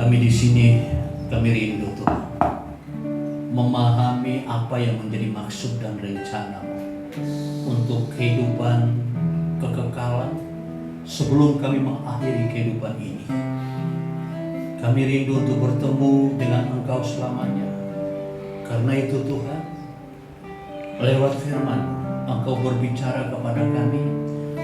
Kami di sini, kami rindu Tuhan, memahami apa yang menjadi maksud dan rencana-Mu untuk kehidupan kekekalan sebelum kami mengakhiri kehidupan ini. Kami rindu untuk bertemu dengan Engkau selamanya. Karena itu Tuhan, lewat firman Engkau berbicara kepada kami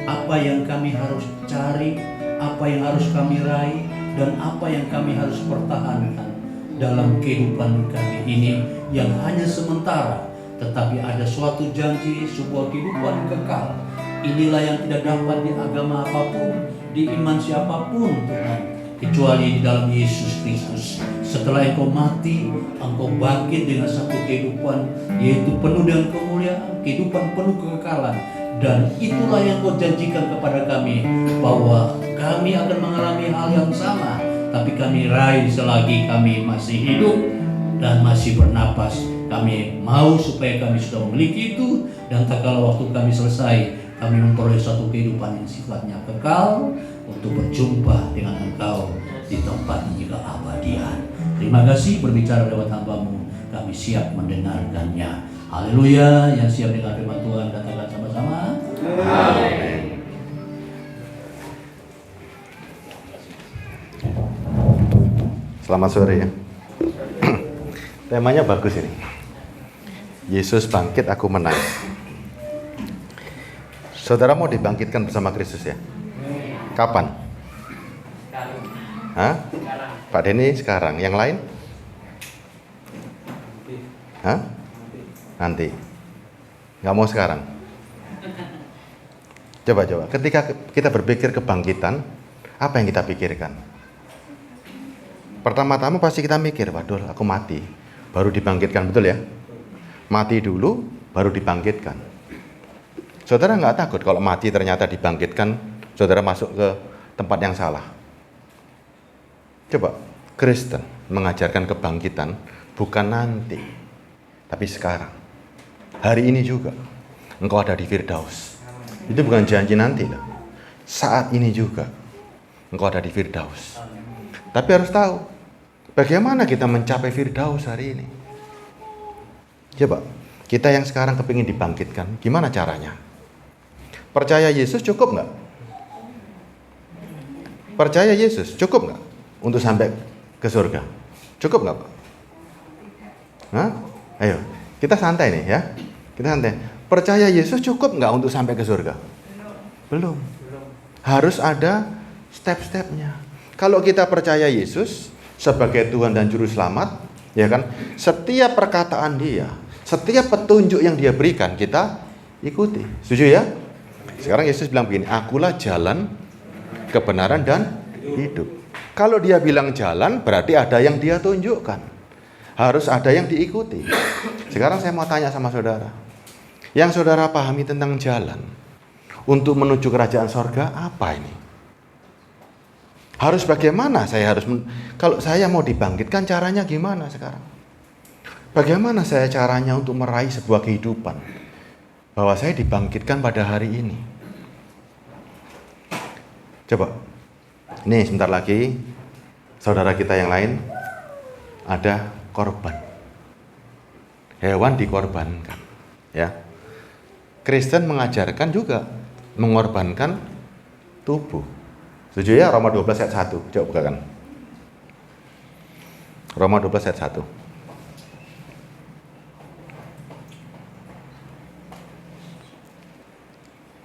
apa yang kami harus cari, apa yang harus kami raih, dan apa yang kami harus pertahankan dalam kehidupan kami ini yang hanya sementara, tetapi ada suatu janji, sebuah kehidupan kekal. Inilah yang tidak dapat di agama apapun, di iman siapapun Tuhan, kecuali di dalam Yesus Kristus. Setelah Engkau mati, Engkau bangkit dengan satu kehidupan, yaitu penuh dengan kemuliaan, kehidupan penuh kekekalan. Dan itulah yang Kau janjikan kepada kami, bahwa kami akan mengalami hal yang sama, tapi kami raih selagi kami masih hidup dan masih bernapas. Kami mau supaya kami sudah memiliki itu, dan tak kala waktu kami selesai, kami memperoleh satu kehidupan yang sifatnya kekal untuk berjumpa dengan Engkau di tempat yang juga abadian. Terima kasih berbicara lewat hamba-Mu, kami siap mendengarkannya. Haleluya. Yang siap dengan firman Tuhan katakan sama-sama. Amin. Selamat sore ya. Temanya bagus ini. Yesus bangkit, aku menang. Saudara mau dibangkitkan bersama Kristus ya? Kapan? Hah? Pak Denny sekarang. Yang lain? Hah? Nanti. Nggak mau sekarang? Coba. Ketika kita berpikir kebangkitan, apa yang kita pikirkan? Pertama-tama pasti kita mikir, waduh aku mati, baru dibangkitkan, betul ya? Mati dulu, baru dibangkitkan. Saudara nggak takut kalau mati ternyata dibangkitkan, saudara masuk ke tempat yang salah? Coba, Kristen mengajarkan kebangkitan bukan nanti, tapi sekarang. Hari ini juga, engkau ada di Firdaus. Itu bukan janji nanti lah. Saat ini juga, engkau ada di Firdaus. Tapi harus tahu, bagaimana kita mencapai Firdaus hari ini. Coba, kita yang sekarang kepingin dibangkitkan, gimana caranya? Percaya Yesus cukup nggak? Percaya Yesus cukup nggak untuk sampai ke surga? Cukup nggak Pak? Hah? Ayo, kita santai nih ya. Kita santai. Percaya Yesus cukup nggak untuk sampai ke surga? Belum. Harus ada step-stepnya. Kalau kita percaya Yesus sebagai Tuhan dan Juru Selamat, ya kan? Setiap perkataan Dia, setiap petunjuk yang Dia berikan, kita ikuti. Setuju ya? Sekarang Yesus bilang begini, akulah jalan, kebenaran, dan hidup. Kalau Dia bilang jalan, berarti ada yang Dia tunjukkan. Harus ada yang diikuti. Sekarang saya mau tanya sama saudara. Yang saudara pahami tentang jalan untuk menuju kerajaan sorga, apa ini? Harus bagaimana kalau saya mau dibangkitkan, caranya gimana sekarang? Bagaimana saya caranya untuk meraih sebuah kehidupan? Bahwa saya dibangkitkan pada hari ini. Coba, ini sebentar lagi, saudara kita yang lain, ada korban. Hewan dikorbankan. Ya. Kristen mengajarkan juga mengorbankan tubuh. Setuju ya? Roma 12 ayat 1. Coba bukakan. Roma 12 ayat 1.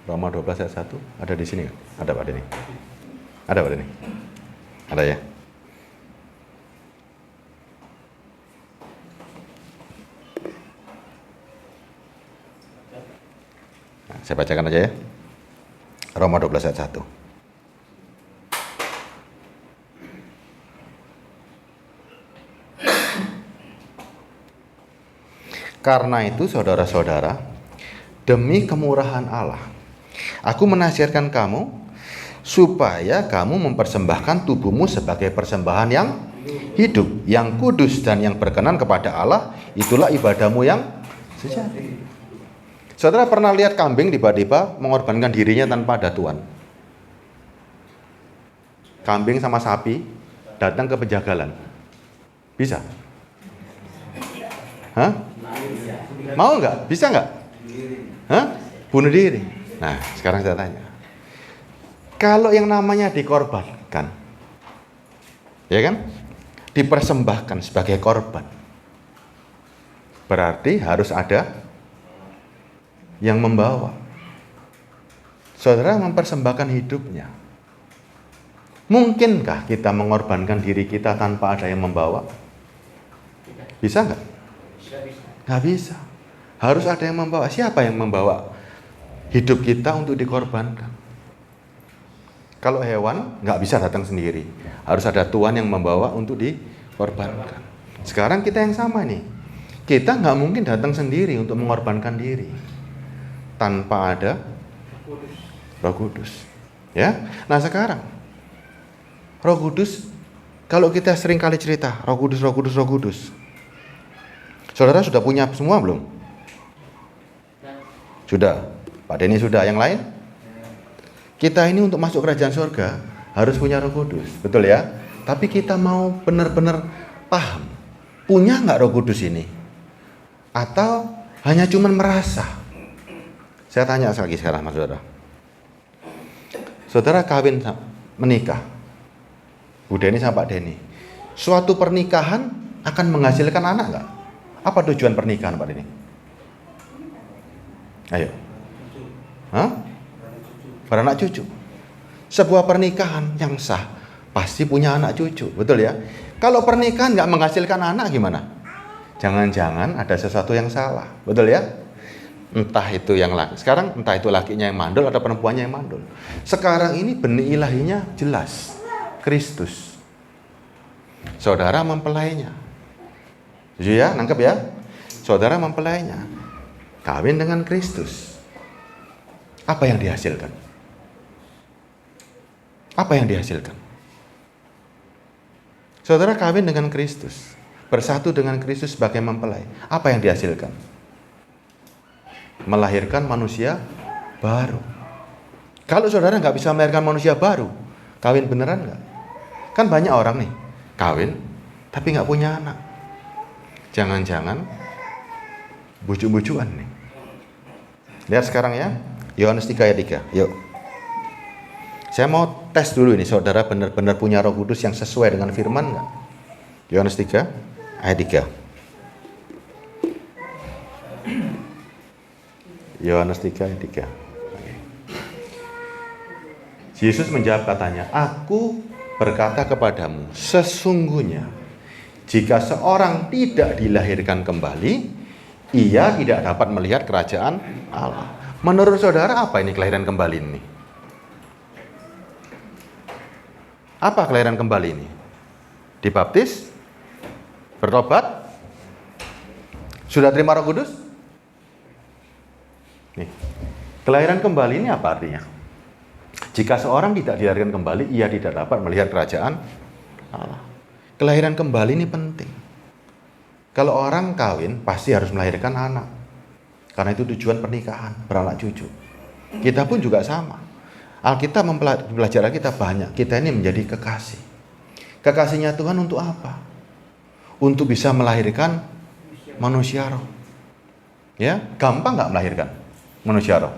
Roma 12 ayat 1. Ada di sini nggak? Ada Pak Denny? Ada Pak Denny? Ada ya? Nah, saya bacakan aja ya. Roma 12 ayat 1. Karena itu saudara-saudara, demi kemurahan Allah, aku menasihatkan kamu supaya kamu mempersembahkan tubuhmu sebagai persembahan yang hidup, yang kudus dan yang berkenan kepada Allah. Itulah ibadahmu yang sejati. Saudara pernah lihat kambing tiba-tiba mengorbankan dirinya tanpa ada tuan? Kambing sama sapi datang ke penjagalan? Bisa? Hah? Mau nggak? Bisa nggak? Hah? Bunuh diri. Nah, sekarang saya tanya. Kalau yang namanya dikorbankan, ya kan? Dipersembahkan sebagai korban, berarti harus ada yang membawa. Saudara mempersembahkan hidupnya. Mungkinkah kita mengorbankan diri kita tanpa ada yang membawa? Bisa nggak? Nggak bisa. Harus ada yang membawa. Siapa yang membawa hidup kita untuk dikorbankan? Kalau hewan nggak bisa datang sendiri. Harus ada Tuhan yang membawa untuk dikorbankan. Sekarang kita yang sama nih. Kita nggak mungkin datang sendiri untuk mengorbankan diri tanpa ada Roh Kudus. Ya. Nah sekarang Roh Kudus, kalau kita sering kali cerita Roh Kudus, Roh Kudus, Roh Kudus. Saudara sudah punya semua belum? Sudah. Pak Denny sudah. Yang lain? Kita ini untuk masuk kerajaan surga harus punya Roh Kudus, betul ya? Tapi kita mau benar-benar paham, punya nggak Roh Kudus ini? Atau hanya cuman merasa? Saya tanya lagi sekarang sama saudara. Saudara kawin menikah, Bu Denny sama Pak Denny. Suatu pernikahan akan menghasilkan anak nggak? Apa tujuan pernikahan Pak Denny? Ayo. Hah? Beranak cucu. Sebuah pernikahan yang sah pasti punya anak cucu, betul ya? Kalau pernikahan nggak menghasilkan anak gimana? Jangan-jangan ada sesuatu yang salah, betul ya? Entah itu yang laki, sekarang entah itu lakinya yang mandul atau perempuannya yang mandul. Sekarang ini benih ilahinya jelas, Kristus. Saudara mempelainya. Setuju ya? Nangkep ya? Saudara mempelainya. Kawin dengan Kristus. Apa yang dihasilkan? Apa yang dihasilkan? Saudara kawin dengan Kristus, bersatu dengan Kristus sebagai mempelai. Apa yang dihasilkan? Melahirkan manusia baru. Kalau saudara nggak bisa melahirkan manusia baru, kawin beneran nggak? Kan banyak orang nih, kawin tapi nggak punya anak. Jangan-jangan bujuk-bujukan nih. Lihat sekarang ya, Yohanes 3 ayat 3. Yuk. Saya mau tes dulu ini, saudara benar-benar punya Roh Kudus yang sesuai dengan firman nggak? Yohanes 3 ayat 3. Yohanes 3 ayat 3. Yesus menjawab katanya, Aku berkata kepadamu, sesungguhnya jika seorang tidak dilahirkan kembali, ia tidak dapat melihat kerajaan Allah. Menurut saudara apa ini kelahiran kembali ini? Apa kelahiran kembali ini? Dibaptis? Bertobat? Sudah terima Roh Kudus? Nih. Kelahiran kembali ini apa artinya? Jika seorang tidak dilahirkan kembali, ia tidak dapat melihat kerajaan Allah. Kelahiran kembali ini penting. Kalau orang kawin, pasti harus melahirkan anak. Karena itu tujuan pernikahan, beranak cucu. Kita pun juga sama. Alkitab mempelajari kita banyak. Kita ini menjadi kekasih. Kekasihnya Tuhan untuk apa? Untuk bisa melahirkan manusia roh. Ya, gampang nggak melahirkan manusia roh?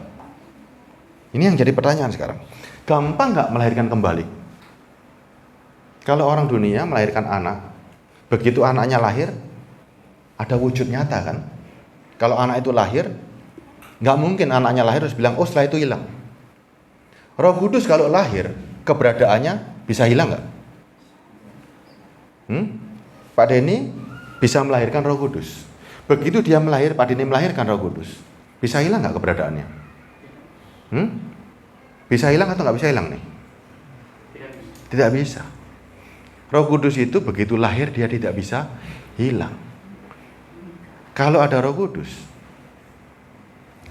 Ini yang jadi pertanyaan sekarang. Gampang nggak melahirkan kembali? Kalau orang dunia melahirkan anak, begitu anaknya lahir, ada wujud nyata kan? Kalau anak itu lahir, nggak mungkin anaknya lahir terus bilang, oh setelah itu hilang. Roh Kudus kalau lahir, keberadaannya bisa hilang nggak? Pak Denny bisa melahirkan Roh Kudus. Begitu dia Pak Denny melahirkan Roh Kudus, bisa hilang nggak keberadaannya? Bisa hilang atau nggak bisa hilang nih? Tidak bisa. Roh Kudus itu begitu lahir dia tidak bisa hilang. Kalau ada Roh Kudus,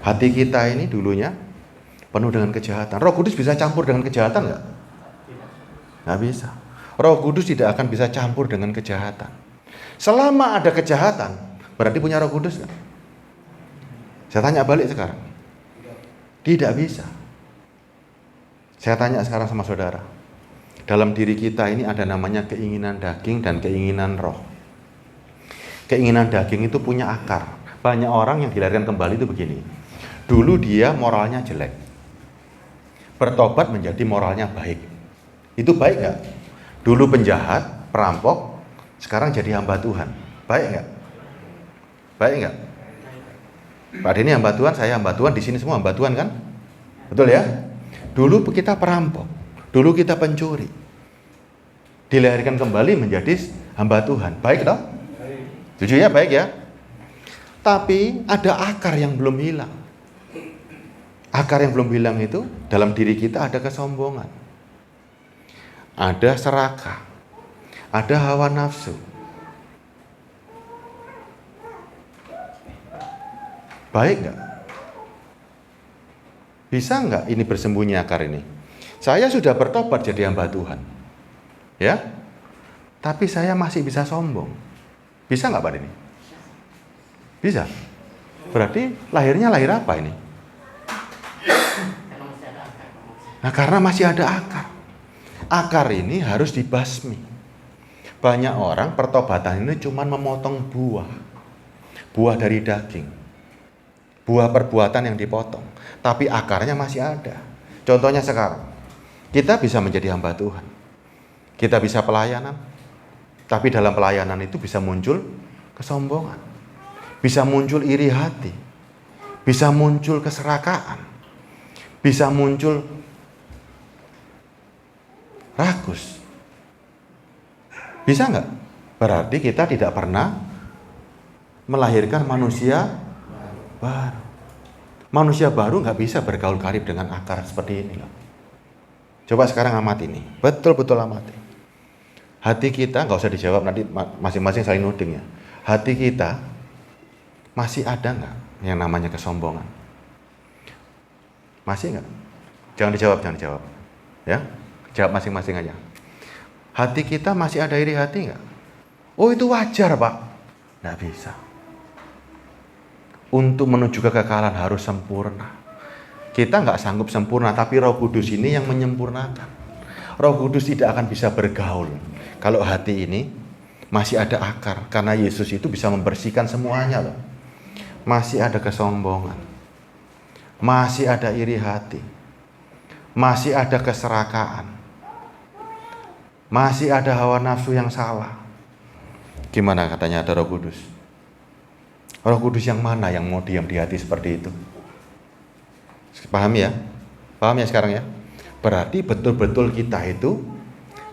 hati kita ini dulunya penuh dengan kejahatan. Roh Kudus bisa campur dengan kejahatan nggak? Nggak bisa. Roh Kudus tidak akan bisa campur dengan kejahatan. Selama ada kejahatan, berarti punya Roh Kudus nggak? Saya tanya balik sekarang. Tidak bisa. Saya tanya sekarang sama saudara. Dalam diri kita ini ada namanya keinginan daging dan keinginan roh. Keinginan daging itu punya akar. Banyak orang yang dilahirkan kembali itu begini. Dulu dia moralnya jelek. Bertobat menjadi moralnya baik. Itu baik nggak? Dulu penjahat, perampok, sekarang jadi hamba Tuhan. Baik nggak? Baik nggak? Pak Denny hamba Tuhan, saya hamba Tuhan, di sini semua hamba Tuhan kan? Betul ya? Dulu kita perampok, dulu kita pencuri. Dilahirkan kembali menjadi hamba Tuhan. Baik toh? Jujur ya, baik ya? Tapi ada akar yang belum hilang. Akar yang belum hilang itu dalam diri kita ada kesombongan. Ada serakah. Ada hawa nafsu. Baik nggak? Bisa nggak ini bersembunyi akar ini? Saya sudah bertobat jadi hamba Tuhan. Ya? Tapi saya masih bisa sombong. Bisa nggak Pak Denny? Bisa. Berarti lahirnya lahir apa ini? Nah, karena masih ada akar. Akar ini harus dibasmi. Banyak orang pertobatan ini cuma memotong buah. Buah dari daging. Buah perbuatan yang dipotong. Tapi akarnya masih ada. Contohnya sekarang. Kita bisa menjadi hamba Tuhan. Kita bisa pelayanan. Tapi dalam pelayanan itu bisa muncul kesombongan. Bisa muncul iri hati. Bisa muncul keserakaan. Bisa muncul rakus. Bisa nggak? Berarti kita tidak pernah melahirkan manusia baru. Manusia baru nggak bisa bergaul karib dengan akar seperti ini. Coba sekarang amati ini. Betul-betul amati. Hati kita, nggak usah dijawab nanti masing-masing saling nuding ya. Hati kita masih ada nggak yang namanya kesombongan? Masih nggak? Jangan dijawab. Ya, jawab masing-masing aja. Hati kita masih ada iri hati nggak? Oh itu wajar Pak. Nggak bisa. Untuk menuju kekekalan harus sempurna. Kita nggak sanggup sempurna, tapi Roh Kudus ini yang menyempurnakan. Roh Kudus tidak akan bisa bergaul kalau hati ini masih ada akar. Karena Yesus itu bisa membersihkan semuanya loh. Masih ada kesombongan. Masih ada iri hati. Masih ada keserakaan. Masih ada hawa nafsu yang salah. Gimana katanya ada Roh Kudus? Roh Kudus yang mana yang mau diam di hati seperti itu? Paham ya? Paham ya sekarang ya? Berarti betul-betul kita itu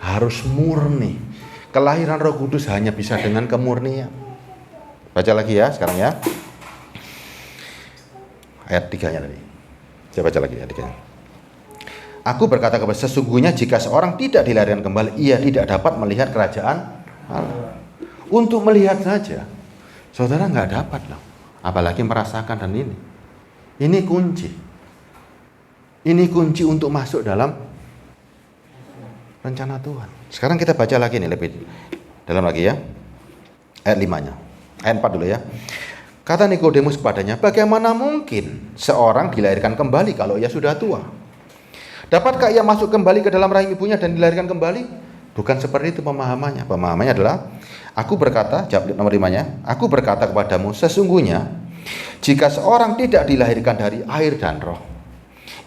harus murni. Kelahiran Roh Kudus hanya bisa dengan kemurnian. Baca lagi ya sekarang ya. Ayat 3-nya tadi. Saya baca lagi ayat 3-nya. Aku berkata kepada sesungguhnya jika seorang tidak dilahirkan kembali, ia tidak dapat melihat kerajaan Allah. Untuk melihat saja, saudara nggak dapat loh. Apalagi merasakan dan ini. Ini kunci. Ini kunci untuk masuk dalam rencana Tuhan. Sekarang kita baca lagi nih lebih dalam lagi ya. Ayat 5-nya. Ayat 4 dulu ya. Kata Nikodemus kepadanya, bagaimana mungkin seorang dilahirkan kembali kalau ia sudah tua? Dapatkah ia masuk kembali ke dalam rahim ibunya dan dilahirkan kembali? Bukan seperti itu pemahamannya. Pemahamannya adalah, aku berkata, jawab nomor 5-nya, aku berkata kepadamu, sesungguhnya jika seorang tidak dilahirkan dari air dan roh,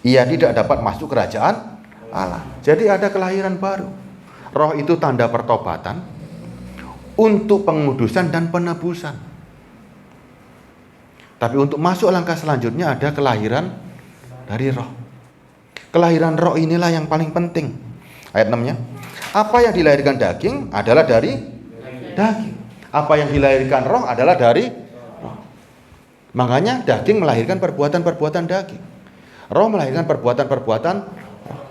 ia tidak dapat masuk kerajaan Allah. Jadi ada kelahiran baru. Roh itu tanda pertobatan untuk pengudusan dan penebusan. Tapi untuk masuk langkah selanjutnya ada kelahiran dari roh. Kelahiran roh inilah yang paling penting. Ayat 6-nya. Apa yang dilahirkan daging adalah dari daging. Apa yang dilahirkan roh adalah dari roh. Makanya daging melahirkan perbuatan-perbuatan daging. Roh melahirkan perbuatan-perbuatan roh.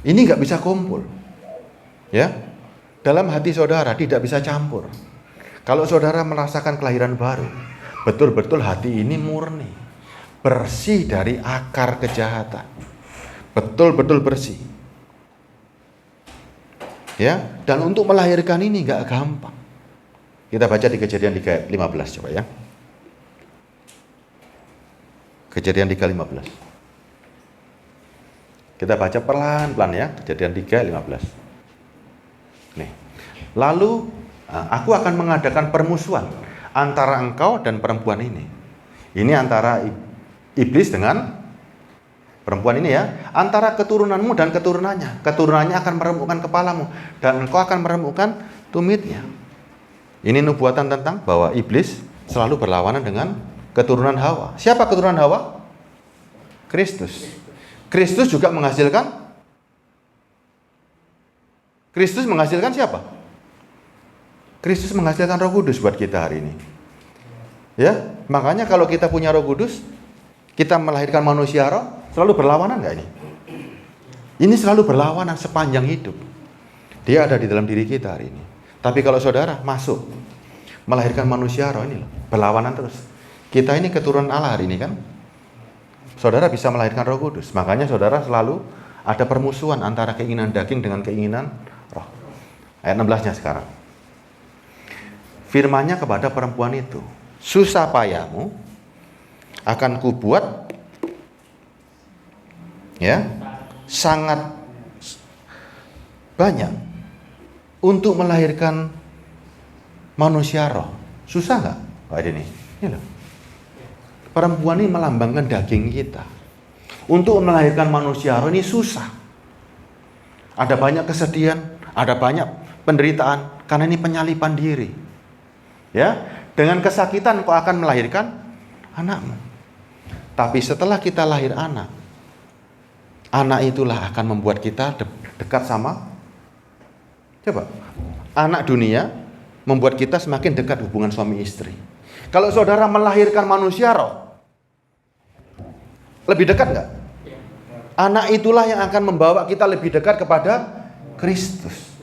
Ini nggak bisa kumpul. Ya. Dalam hati saudara tidak bisa campur. Kalau saudara merasakan kelahiran baru, betul-betul hati ini murni. Bersih dari akar kejahatan. Betul-betul bersih. Ya, dan untuk melahirkan ini nggak gampang. Kita baca di Kejadian 3:15 coba ya. Kejadian 3:15. Kita baca pelan-pelan ya, Kejadian 3:15. Nih. Lalu aku akan mengadakan permusuhan antara engkau dan perempuan ini. Ini antara iblis dengan perempuan ini ya. Antara keturunanmu dan keturunannya. Keturunannya akan meremukkan kepalamu dan engkau akan meremukkan tumitnya. Ini nubuatan tentang bahwa iblis selalu berlawanan dengan keturunan Hawa. Siapa keturunan Hawa? Kristus. Kristus juga menghasilkan siapa? Kristus menghasilkan Roh Kudus buat kita hari ini. Ya, makanya kalau kita punya Roh Kudus, kita melahirkan manusia roh, selalu berlawanan nggak ini? Ini selalu berlawanan sepanjang hidup. Dia ada di dalam diri kita hari ini. Tapi kalau saudara masuk melahirkan manusia roh ini loh, berlawanan terus. Kita ini keturunan Allah hari ini kan. Saudara bisa melahirkan Roh Kudus. Makanya saudara selalu ada permusuhan antara keinginan daging dengan keinginan roh. Ayat 16-nya sekarang. Firman-Nya kepada perempuan itu, susah payahmu akan kubuat ya sangat banyak untuk melahirkan manusia roh. Susah nggak Pak Denny? Ini loh. Perempuan ini melambangkan daging kita. Untuk melahirkan manusia roh ini susah. Ada banyak kesedihan, ada banyak penderitaan karena ini penyalipan diri. Ya, dengan kesakitan kau akan melahirkan anakmu. Tapi setelah kita lahir anak itulah akan membuat kita dekat sama. Coba, anak dunia membuat kita semakin dekat hubungan suami istri. Kalau saudara melahirkan manusia roh, lebih dekat nggak? Anak itulah yang akan membawa kita lebih dekat kepada Kristus.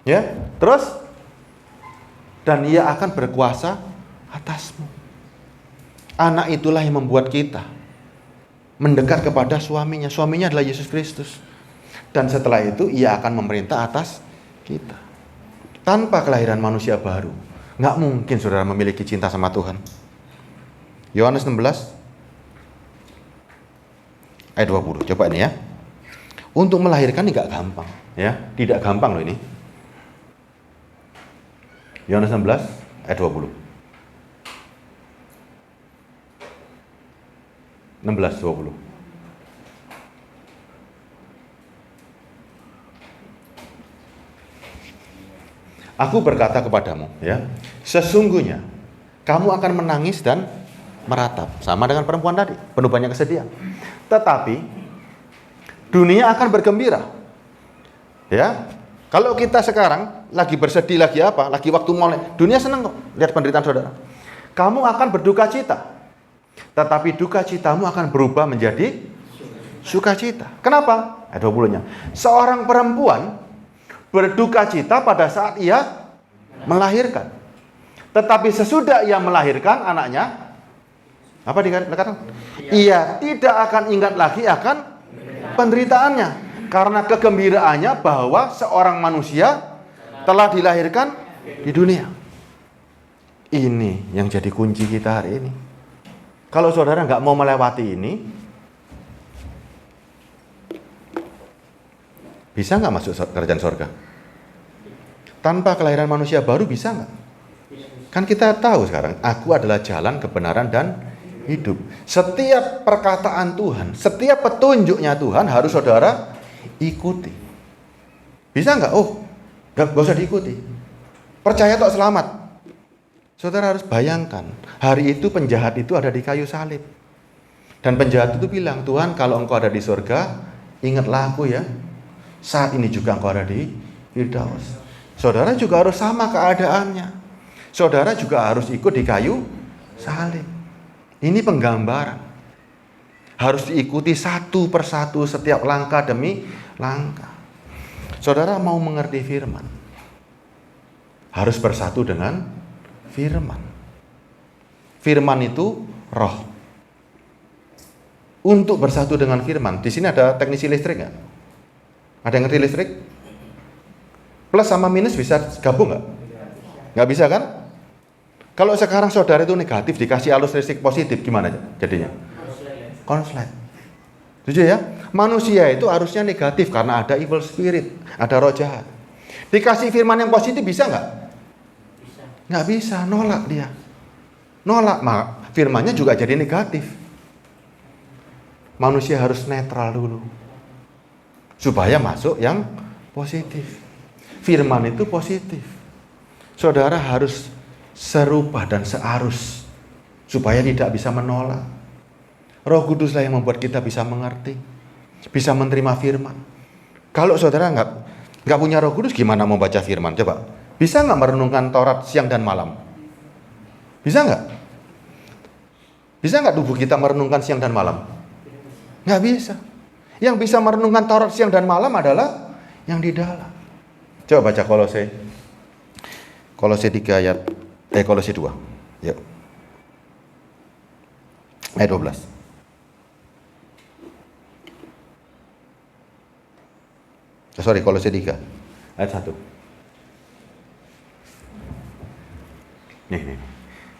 Ya, terus dan ia akan berkuasa atasmu. Anak itulah yang membuat kita mendekat kepada suaminya. Suaminya adalah Yesus Kristus. Dan setelah itu ia akan memerintah atas kita. Tanpa kelahiran manusia baru, nggak mungkin saudara memiliki cinta sama Tuhan. Yohanes 16 ayat 20. Coba ini ya. Untuk melahirkan ini nggak gampang, ya. Tidak gampang loh ini. Yohanes 16 ayat 20. 16-20. Aku berkata kepadamu, ya, sesungguhnya kamu akan menangis dan meratap, sama dengan perempuan tadi, penuh banyak kesedihan. Tetapi dunia akan bergembira. Ya, kalau kita sekarang lagi bersedih, lagi apa, lagi waktu mulai, dunia senang kok lihat penderitaan saudara. Kamu akan berduka cita, tetapi duka citamu akan berubah menjadi sukacita. Kenapa? Ayat 20-nya. Seorang perempuan berduka cita pada saat ia melahirkan. Tetapi sesudah ia melahirkan anaknya, apa dikatakan? Ia tidak akan ingat lagi akan penderitaannya, karena kegembiraannya bahwa seorang manusia telah dilahirkan di dunia. Ini yang jadi kunci kita hari ini. Kalau saudara nggak mau melewati ini, bisa nggak masuk kerajaan sorga? Tanpa kelahiran manusia baru bisa nggak? Kan kita tahu sekarang, aku adalah jalan, kebenaran, dan hidup. Setiap perkataan Tuhan, setiap petunjuknya Tuhan harus saudara ikuti. Bisa nggak? Oh, nggak usah diikuti. Percaya tok selamat. Saudara harus bayangkan, hari itu penjahat itu ada di kayu salib. Dan penjahat itu bilang, Tuhan kalau engkau ada di surga, ingatlah aku ya. Saat ini juga engkau ada di Firdaus. Saudara juga harus sama keadaannya. Saudara juga harus ikut di kayu salib. Ini penggambaran. Harus diikuti satu persatu setiap langkah demi langkah. Saudara mau mengerti firman, harus bersatu dengan firman. Firman itu roh. Untuk bersatu dengan firman, di sini ada teknisi listrik nggak? Ada yang ngerti listrik? Plus sama minus bisa gabung nggak? Nggak bisa kan? Kalau sekarang saudara itu negatif dikasih arus listrik positif, gimana jadinya? Konslet. Setuju ya? Manusia itu harusnya negatif karena ada evil spirit, ada roh jahat. Dikasih firman yang positif bisa nggak? Bisa. Nggak bisa, nolak dia. Nolak, firmannya juga jadi negatif. Manusia harus netral dulu. Supaya masuk yang positif. Firman itu positif. Saudara harus serupa dan searus. Supaya tidak bisa menolak. Roh Kuduslah yang membuat kita bisa mengerti. Bisa menerima firman. Kalau saudara nggak punya Roh Kudus, gimana mau baca firman? Coba. Bisa nggak merenungkan Taurat siang dan malam? Bisa nggak? Bisa nggak tubuh kita merenungkan siang dan malam? Nggak bisa. Yang bisa merenungkan Taurat siang dan malam adalah yang di dalam. Coba baca Kolose 3 ayat Kolose 2. Yuk. Ayat 12. Kolose 3 ayat 1. Nih.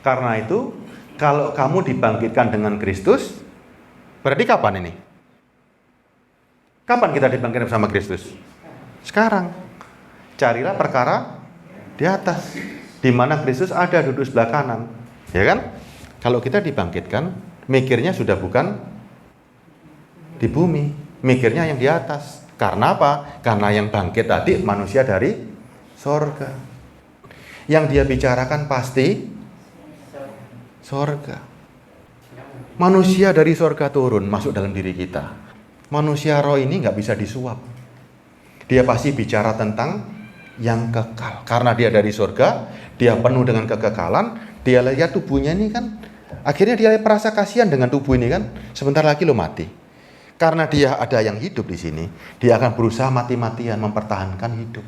Karena itu, kalau kamu dibangkitkan dengan Kristus, berarti kapan ini? Kapan kita dibangkitkan bersama Kristus? Sekarang. Carilah perkara di atas, di mana Kristus ada duduk sebelah kanan. Ya kan? Kalau kita dibangkitkan, mikirnya sudah bukan di bumi, mikirnya yang di atas. Karena apa? Karena yang bangkit tadi manusia dari sorga. Yang dia bicarakan pasti sorga. Manusia dari sorga turun masuk dalam diri kita. Manusia roh ini nggak bisa disuap. Dia pasti bicara tentang yang kekal. Karena dia dari sorga, dia penuh dengan kekekalan. Dia lihat tubuhnya ini kan, akhirnya dia merasa kasihan dengan tubuh ini kan. Sebentar lagi lo mati. Karena dia ada yang hidup di sini, dia akan berusaha mati-matian mempertahankan hidup.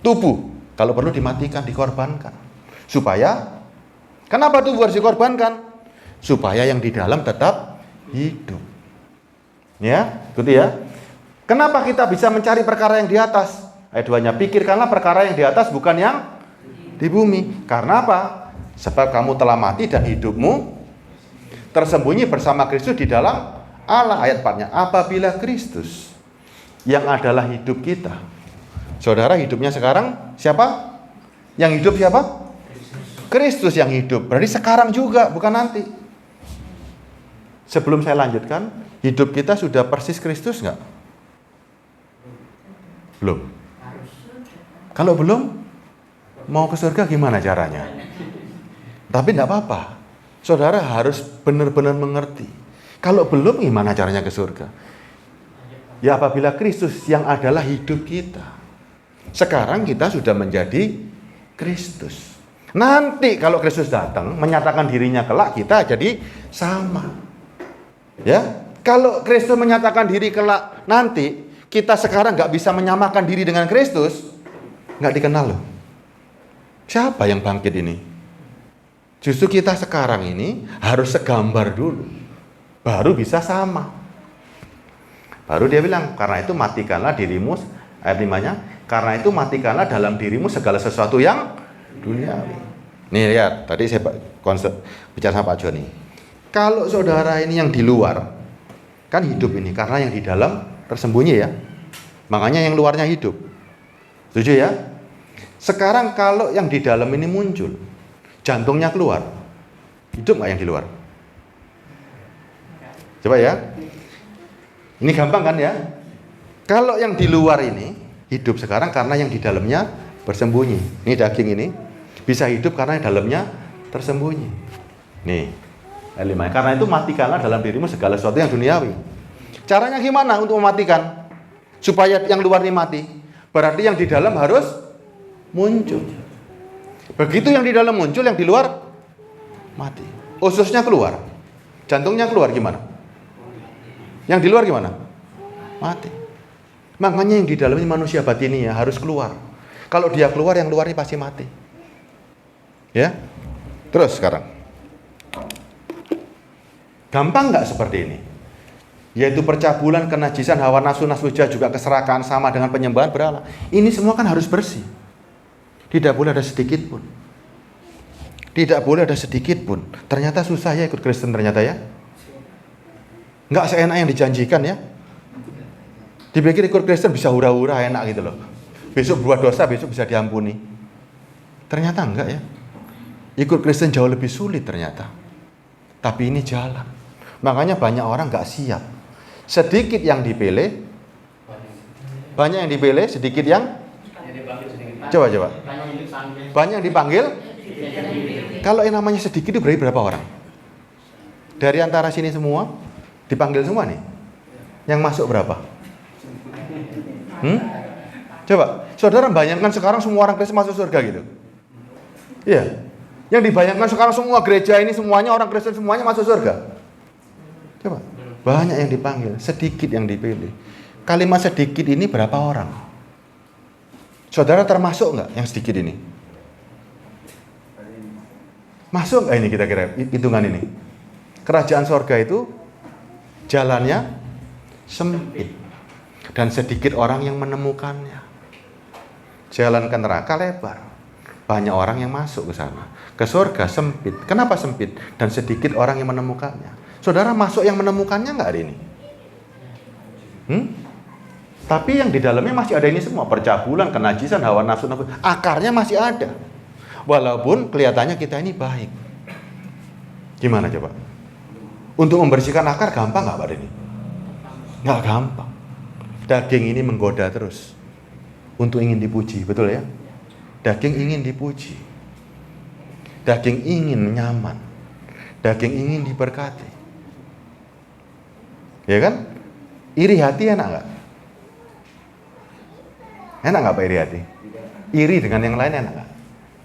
Tubuh, kalau perlu dimatikan, dikorbankan. Supaya, kenapa tubuh harus dikorbankan? Supaya yang di dalam tetap hidup. Ya, gitu ya. Kenapa kita bisa mencari perkara yang di atas? Ayat 2-nya, pikirkanlah perkara yang di atas, bukan yang di bumi. Karena apa? Sebab kamu telah mati dan hidupmu tersembunyi bersama Kristus di dalam Allah. Ayat 4-nya, apabila Kristus yang adalah hidup kita. Saudara, hidupnya sekarang siapa? Yang hidup siapa? Kristus yang hidup. Berarti sekarang juga, bukan nanti. Sebelum saya lanjutkan, hidup kita sudah persis Kristus nggak? Belum. Kalau belum, mau ke surga gimana caranya? Tapi tidak apa-apa. Saudara harus benar-benar mengerti. Kalau belum, gimana caranya ke surga? Ya apabila Kristus yang adalah hidup kita. Sekarang kita sudah menjadi Kristus. Nanti kalau Kristus datang, menyatakan dirinya kelak, kita jadi sama. Ya, kalau Kristus menyatakan diri kelak nanti, kita sekarang nggak bisa menyamakan diri dengan Kristus, nggak dikenal loh. Siapa yang bangkit ini? Justru kita sekarang ini harus segambar dulu, baru bisa sama. Baru dia bilang, karena itu matikanlah dirimu, ayat 5-nya, karena itu matikanlah dalam dirimu segala sesuatu yang duniawi. Nih lihat, tadi saya bicara sama Pak Joni. Kalau saudara ini yang di luar, kan hidup ini, karena yang di dalam tersembunyi ya. Makanya yang luarnya hidup. Setuju ya? Sekarang kalau yang di dalam ini muncul, jantungnya keluar, hidup nggak yang di luar? Coba ya. Ini gampang kan ya? Kalau yang di luar ini hidup sekarang karena yang di dalamnya bersembunyi. Ini daging ini bisa hidup karena yang dalamnya tersembunyi. Nih, ayat 5. Karena itu matikanlah dalam dirimu segala sesuatu yang duniawi. Caranya gimana untuk mematikan? Supaya yang luar ini mati. Berarti yang di dalam harus muncul. Begitu yang di dalam muncul, yang di luar mati. Ususnya keluar, jantungnya keluar, gimana? Yang di luar gimana? Mati. Makanya yang di dalam ini manusia batini ya harus keluar. Kalau dia keluar, yang luar ini pasti mati. Ya. Terus sekarang, gampang nggak seperti ini? Yaitu percabulan, kenajisan, hawa nafsu, naswija, juga keserakahan sama dengan penyembahan berhala. Ini semua kan harus bersih. Tidak boleh ada sedikit pun. Tidak boleh ada sedikit pun. Ternyata susah ya ikut Kristen ternyata ya. Nggak seenak yang dijanjikan ya. Dipikir ikut Kristen bisa hura-hura enak gitu loh. besok buat dosa, besok bisa diampuni. Ternyata enggak ya. Ikut Kristen jauh lebih sulit ternyata. Tapi ini jalan. Makanya banyak orang enggak siap. Sedikit yang dipilih, banyak yang dipilih, sedikit yang coba. Banyak yang dipanggil. Kalau yang namanya sedikit itu berarti berapa orang? Dari antara sini semua dipanggil semua nih. Yang masuk berapa? Coba, saudara bayangkan sekarang semua orang Kristen masuk surga gitu. Iya. Yang dibayangkan sekarang semua gereja ini semuanya orang Kristen semuanya masuk surga. Coba, banyak yang dipanggil, sedikit yang dipilih. Kalimat sedikit ini berapa orang? Saudara termasuk nggak yang sedikit ini? Masuk nggak ini kira-kira hitungan ini? Kerajaan surga itu jalannya sempit dan sedikit orang yang menemukannya. Jalan ke neraka lebar, banyak orang yang masuk ke sana. Ke surga sempit. Kenapa sempit? Dan sedikit orang yang menemukannya. Saudara masuk yang menemukannya nggak hari ini? Tapi yang di dalamnya masih ada ini semua. Percabulan, kenajisan, hawa nafsu. Akarnya masih ada. Walaupun kelihatannya kita ini baik. Gimana coba? Untuk membersihkan akar gampang nggak Pak ini? Nggak gampang. Daging ini menggoda terus. Untuk ingin dipuji, betul ya? Daging ingin dipuji. Daging ingin nyaman. Daging ingin diberkati. Ya kan? Iri hati enak nggak? Enak nggak Pak iri hati? Iri dengan yang lain enak nggak?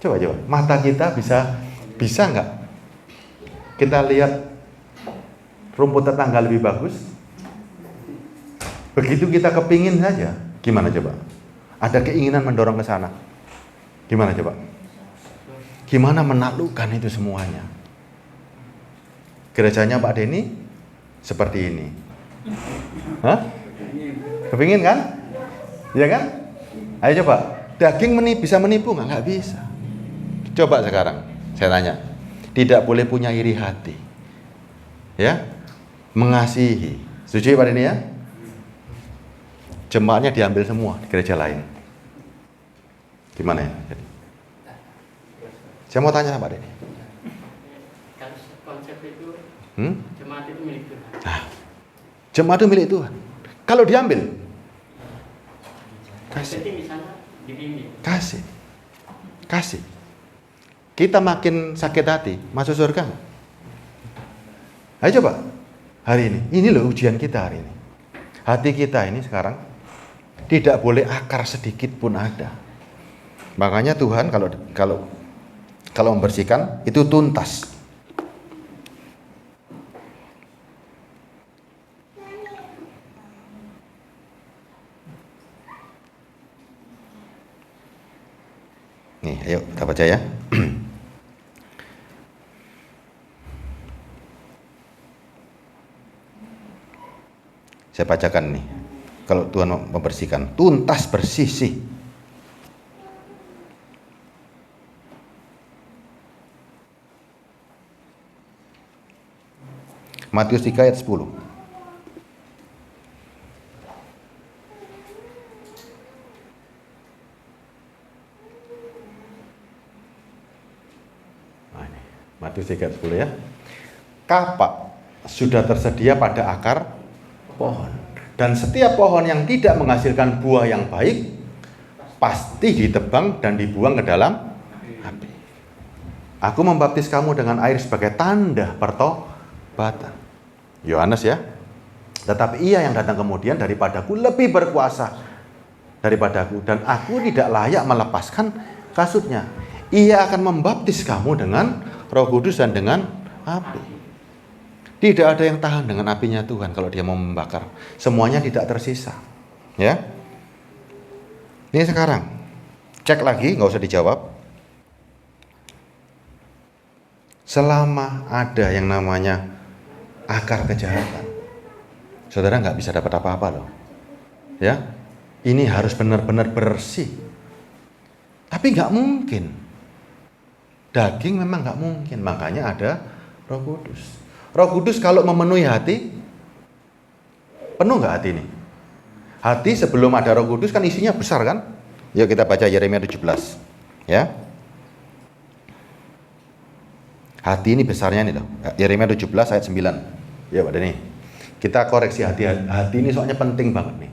Coba. Mata kita bisa nggak? Kita lihat rumput tetangga lebih bagus. Begitu kita kepingin saja, gimana coba? Ada keinginan mendorong ke sana. Gimana coba? Gimana menaklukkan itu semuanya? Gerejanya Pak Denny seperti ini. Hah? Kepingin kan? Iya kan? Ayo coba. Daging bisa menipu nggak? Nggak bisa. Coba sekarang, saya tanya. Tidak boleh punya iri hati. Ya? Mengasihi. Setuju Pak Denny ya? Jemaatnya diambil semua di gereja lain. Gimana ya? Saya mau tanya sama Pak Denny. Kalau konsep itu jemaat itu milik Tuhan. Jemaat itu milik Tuhan. Kalau diambil, kasih. Jadi misalnya dibimbing. Kasih. Kita makin sakit hati, masuk surga nggak? Ayo coba. Hari ini loh ujian kita hari ini. Hati kita ini sekarang tidak boleh akar sedikit pun ada. Makanya Tuhan kalau membersihkan itu tuntas. Nih, ayo kita baca ya. Saya bacakan nih. Kalau Tuhan membersihkan, tuntas bersih. Matius 3 ayat 10. Nah, ini. Matius 3 ayat 10 ya. Kapak sudah tersedia pada akar pohon. Dan setiap pohon yang tidak menghasilkan buah yang baik pasti ditebang dan dibuang ke dalam api. Aku membaptis kamu dengan air sebagai tanda pertobatan. Yohanes ya. Tetapi ia yang datang kemudian daripadaku lebih berkuasa daripadaku, dan aku tidak layak melepaskan kasutnya. Ia akan membaptis kamu dengan Roh Kudus dan dengan api. Tidak ada yang tahan dengan apinya Tuhan kalau dia mau membakar. Semuanya tidak tersisa. Ya. Ini sekarang. Cek lagi, nggak usah dijawab. Selama ada yang namanya akar kejahatan, saudara nggak bisa dapat apa-apa loh. Ya. Ini harus benar-benar bersih. Tapi nggak mungkin. Daging memang nggak mungkin. Makanya ada Roh Kudus. Roh Kudus kalau memenuhi hati, penuh nggak hati ini? Hati sebelum ada Roh Kudus kan isinya besar kan? Yuk kita baca Yeremia 17. Ya. Hati ini besarnya nih loh. Yeremia 17 ayat 9. Ya Pak Denny. Kita koreksi hati ini soalnya penting banget nih.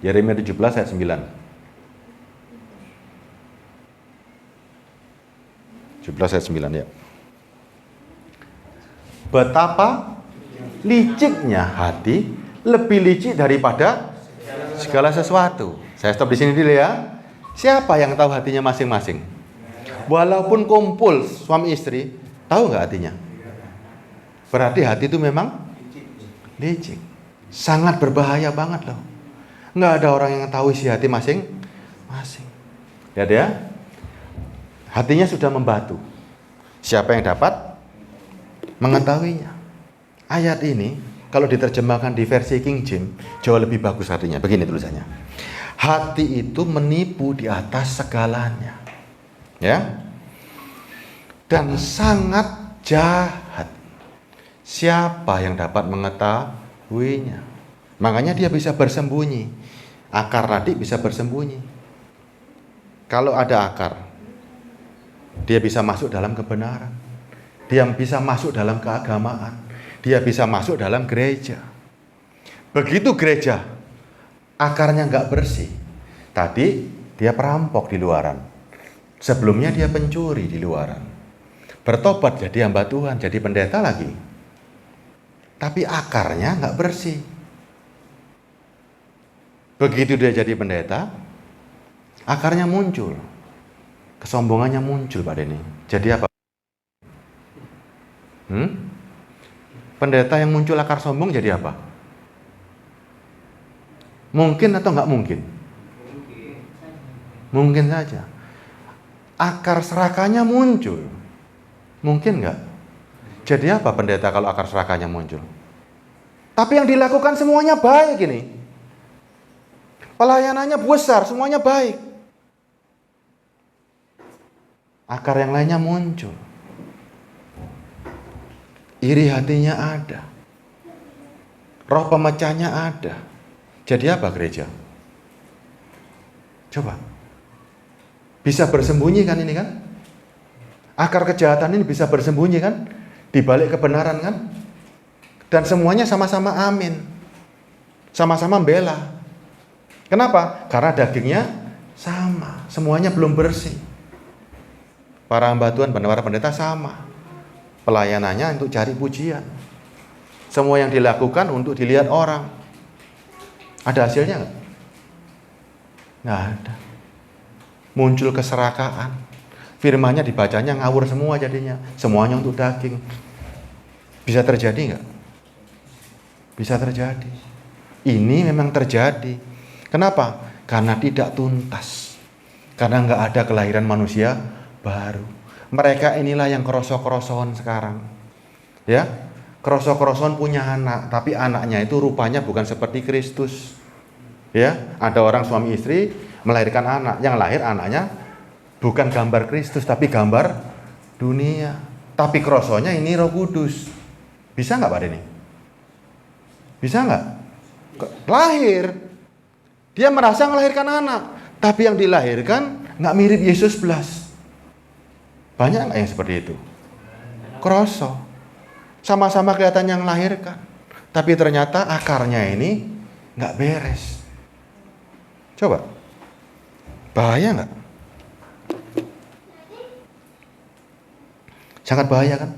Yeremia 17 ayat 9. 17 ayat 9 ya. Betapa liciknya hati, lebih licik daripada segala sesuatu. Saya stop di sini dulu ya. Siapa yang tahu hatinya masing-masing? Walaupun kumpul suami istri, tahu nggak hatinya? Berarti hati itu memang licik. Sangat berbahaya banget loh. Nggak ada orang yang tahu isi hati masing-masing. Lihat ya. Hatinya sudah membatu. Siapa yang dapat mengetahuinya? Ayat ini kalau diterjemahkan di versi King James jauh lebih bagus artinya. Begini tulisannya. Hati itu menipu di atas segalanya. Ya. Dan sangat jahat. Siapa yang dapat mengetahuinya? Makanya dia bisa bersembunyi. Akar tadi bisa bersembunyi. Kalau ada akar, dia bisa masuk dalam kebenaran. Dia bisa masuk dalam keagamaan. Dia bisa masuk dalam gereja. Begitu gereja akarnya nggak bersih, tadi dia perampok di luaran. Sebelumnya dia pencuri di luaran. Bertobat jadi hamba Tuhan, jadi pendeta lagi. Tapi akarnya nggak bersih. Begitu dia jadi pendeta, akarnya muncul. Kesombongannya muncul Pak Denny. Jadi apa? Pendeta yang muncul akar sombong jadi apa? Mungkin atau nggak mungkin? Mungkin saja. Akar serakahnya muncul. Mungkin nggak? Jadi apa pendeta kalau akar serakahnya muncul? Tapi yang dilakukan semuanya baik ini. Pelayanannya besar, semuanya baik. Akar yang lainnya muncul. Iri hatinya ada. Roh pemecahnya ada. Jadi apa gereja? Coba. Bisa bersembunyi kan ini kan? Akar kejahatan ini bisa bersembunyi kan? Di balik kebenaran kan? Dan semuanya sama-sama amin. Sama-sama bela. Kenapa? Karena dagingnya sama. Semuanya belum bersih. Para hamba Tuhan, para pendeta sama. Pelayanannya untuk cari pujian. Semua yang dilakukan untuk dilihat orang. Ada hasilnya nggak? Nggak ada. Muncul keserakahan. Firmannya dibacanya ngawur semua jadinya. Semuanya untuk daging. Bisa terjadi nggak? Bisa terjadi. Ini memang terjadi. Kenapa? Karena tidak tuntas. Karena nggak ada kelahiran manusia baru. Mereka inilah yang kerosok-kerosokan sekarang. Ya, kerosok-kerosokan punya anak, tapi anaknya itu rupanya bukan seperti Kristus. Ya, ada orang suami istri melahirkan anak, yang lahir anaknya bukan gambar Kristus, tapi gambar dunia. Tapi kerosonya ini Roh Kudus. Bisa nggak Pak Denny? Bisa nggak? Lahir, dia merasa melahirkan anak, tapi yang dilahirkan nggak mirip Yesus belas. Banyak nggak yang seperti itu? Kroso. Sama-sama kelihatan yang melahirkan. Tapi ternyata akarnya ini nggak beres. Coba. Bahaya nggak? Sangat bahaya kan?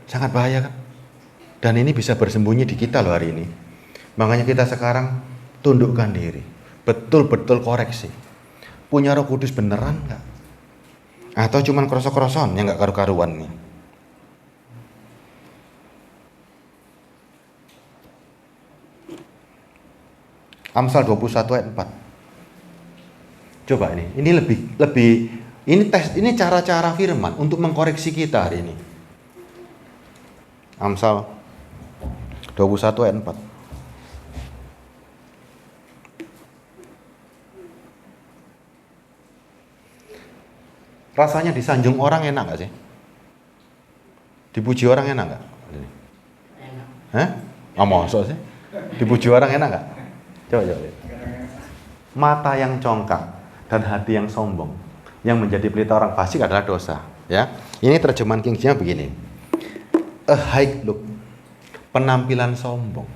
Sangat bahaya kan? Dan ini bisa bersembunyi di kita loh hari ini. Makanya kita sekarang tundukkan diri. Betul-betul koreksi. Punya Roh Kudus beneran nggak? Atau cuman krosok-kroson yang nggak karu-karuan nih. Amsal 21 ayat 4. Coba ini lebih ini tes, ini cara-cara firman untuk mengkoreksi kita hari ini. Amsal 21 ayat 4. Rasanya disanjung orang enak gak sih? Dipuji orang enak gak? Enak. Hah? Masa sih? Dipuji orang enak gak? Coba. mata yang congkak dan hati yang sombong yang menjadi pelita orang fasik adalah dosa. Ya, ini terjemahan King James begini. A high look, penampilan sombong,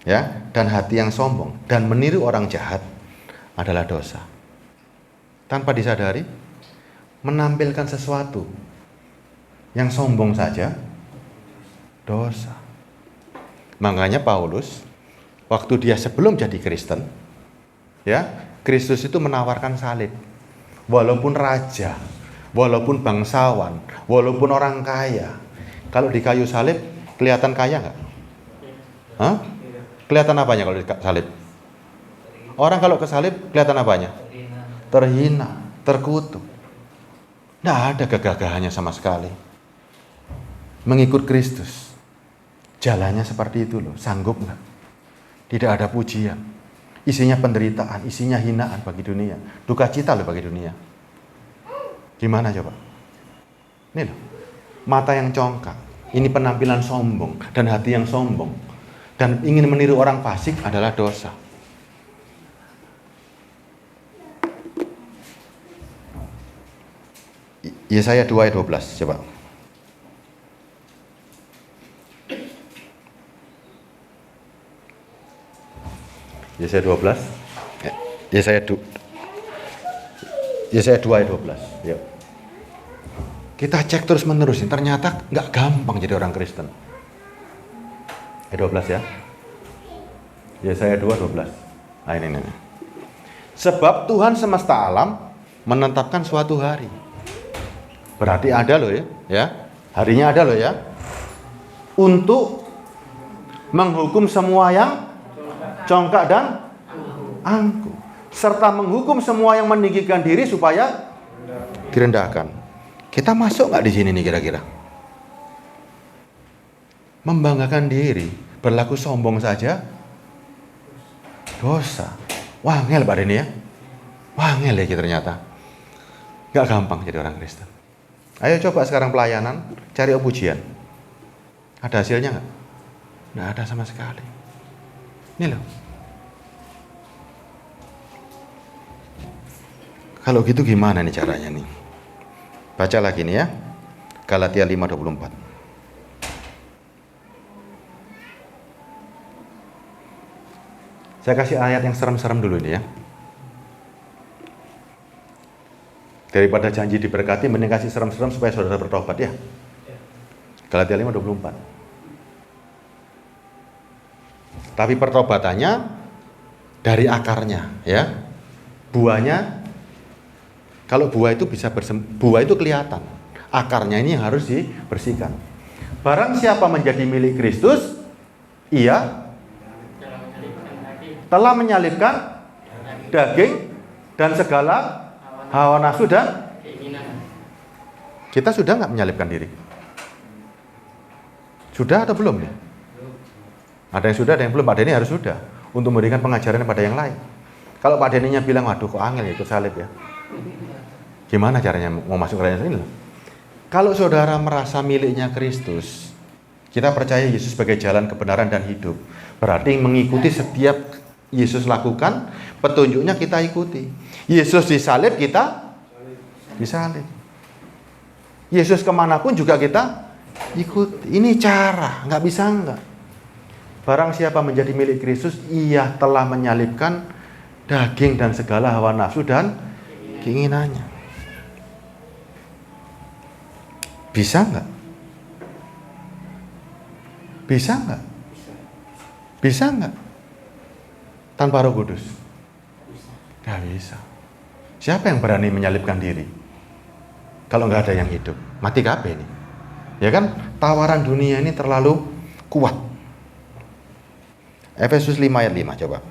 ya, dan hati yang sombong dan meniru orang jahat adalah dosa. Tanpa disadari, menampilkan sesuatu yang sombong saja dosa. Makanya Paulus, waktu dia sebelum jadi Kristen, ya, Kristus itu menawarkan salib. Walaupun raja, walaupun bangsawan, walaupun orang kaya, kalau di kayu salib kelihatan kaya nggak? Hah? Kelihatan apanya kalau di salib? Orang kalau ke salib kelihatan apanya? Terhina, terkutuk. Nggak ada kegagahannya sama sekali. Mengikut Kristus, jalannya seperti itu loh. Sanggup nggak? Tidak ada pujian, isinya penderitaan, isinya hinaan bagi dunia, duka cita loh bagi dunia. Gimana coba? Ini loh, mata yang congkak, ini penampilan sombong dan hati yang sombong dan ingin meniru orang fasik adalah dosa. Yesaya 2 ayat 12 coba. Yesaya 12. Yesaya 2 ayat 12. Yuk. Kita cek terus menerus, ternyata nggak gampang jadi orang Kristen. Ayat 12 ya. Yesaya 2 12. Nah ini. Sebab Tuhan semesta alam menetapkan suatu hari. Berarti ada loh ya. Harinya ada loh ya. Untuk menghukum semua yang congkak dan angkuh, serta menghukum semua yang meninggikan diri supaya direndahkan. Kita masuk nggak di sini nih kira-kira? Membanggakan diri, berlaku sombong saja dosa. Wangel Pak Denny ya. Wangel ya kita ternyata. Nggak gampang jadi orang Kristen. Ayo coba sekarang pelayanan, cari pujian. Ada hasilnya nggak? Nggak ada sama sekali. Ini loh. Kalau gitu gimana nih caranya nih? Baca lagi nih ya. Galatia 5:24. Saya kasih ayat yang serem-serem dulu nih ya. Daripada janji diberkati, mending kasih serem-serem supaya saudara bertobat ya. Galatia 5:24. Tapi pertobatannya dari akarnya, ya. Buahnya, kalau buah itu bisa buah itu kelihatan. Akarnya ini yang harus dibersihkan. Barang siapa menjadi milik Kristus, ia telah menyalibkan daging dan segala hawa nafsu dan kita sudah nggak menyalibkan diri? Sudah atau belum nih? Ada yang sudah, ada yang belum. Pak Denny harus sudah untuk memberikan pengajaran pada yang lain. Kalau Pak Denny-nya bilang, waduh kok angel ya ikut salib ya. Gimana caranya mau masuk kerajaan ini? Kalau saudara merasa miliknya Kristus, kita percaya Yesus sebagai jalan kebenaran dan hidup. Berarti mengikuti setiap Yesus lakukan, petunjuknya kita ikuti. Yesus disalib, kita disalib. Yesus kemanapun juga kita ikut. Ini cara, nggak bisa enggak. Barang siapa menjadi milik Kristus, ia telah menyalibkan daging dan segala hawa nafsu dan keinginannya. Bisa enggak? Bisa enggak? Bisa enggak? Tanpa Roh Kudus? Nggak bisa. Siapa yang berani menyalibkan diri? Kalau nggak ada yang hidup, mati kabeh nih. Ya kan? Tawaran dunia ini terlalu kuat. Efesus 5 ayat 5 coba.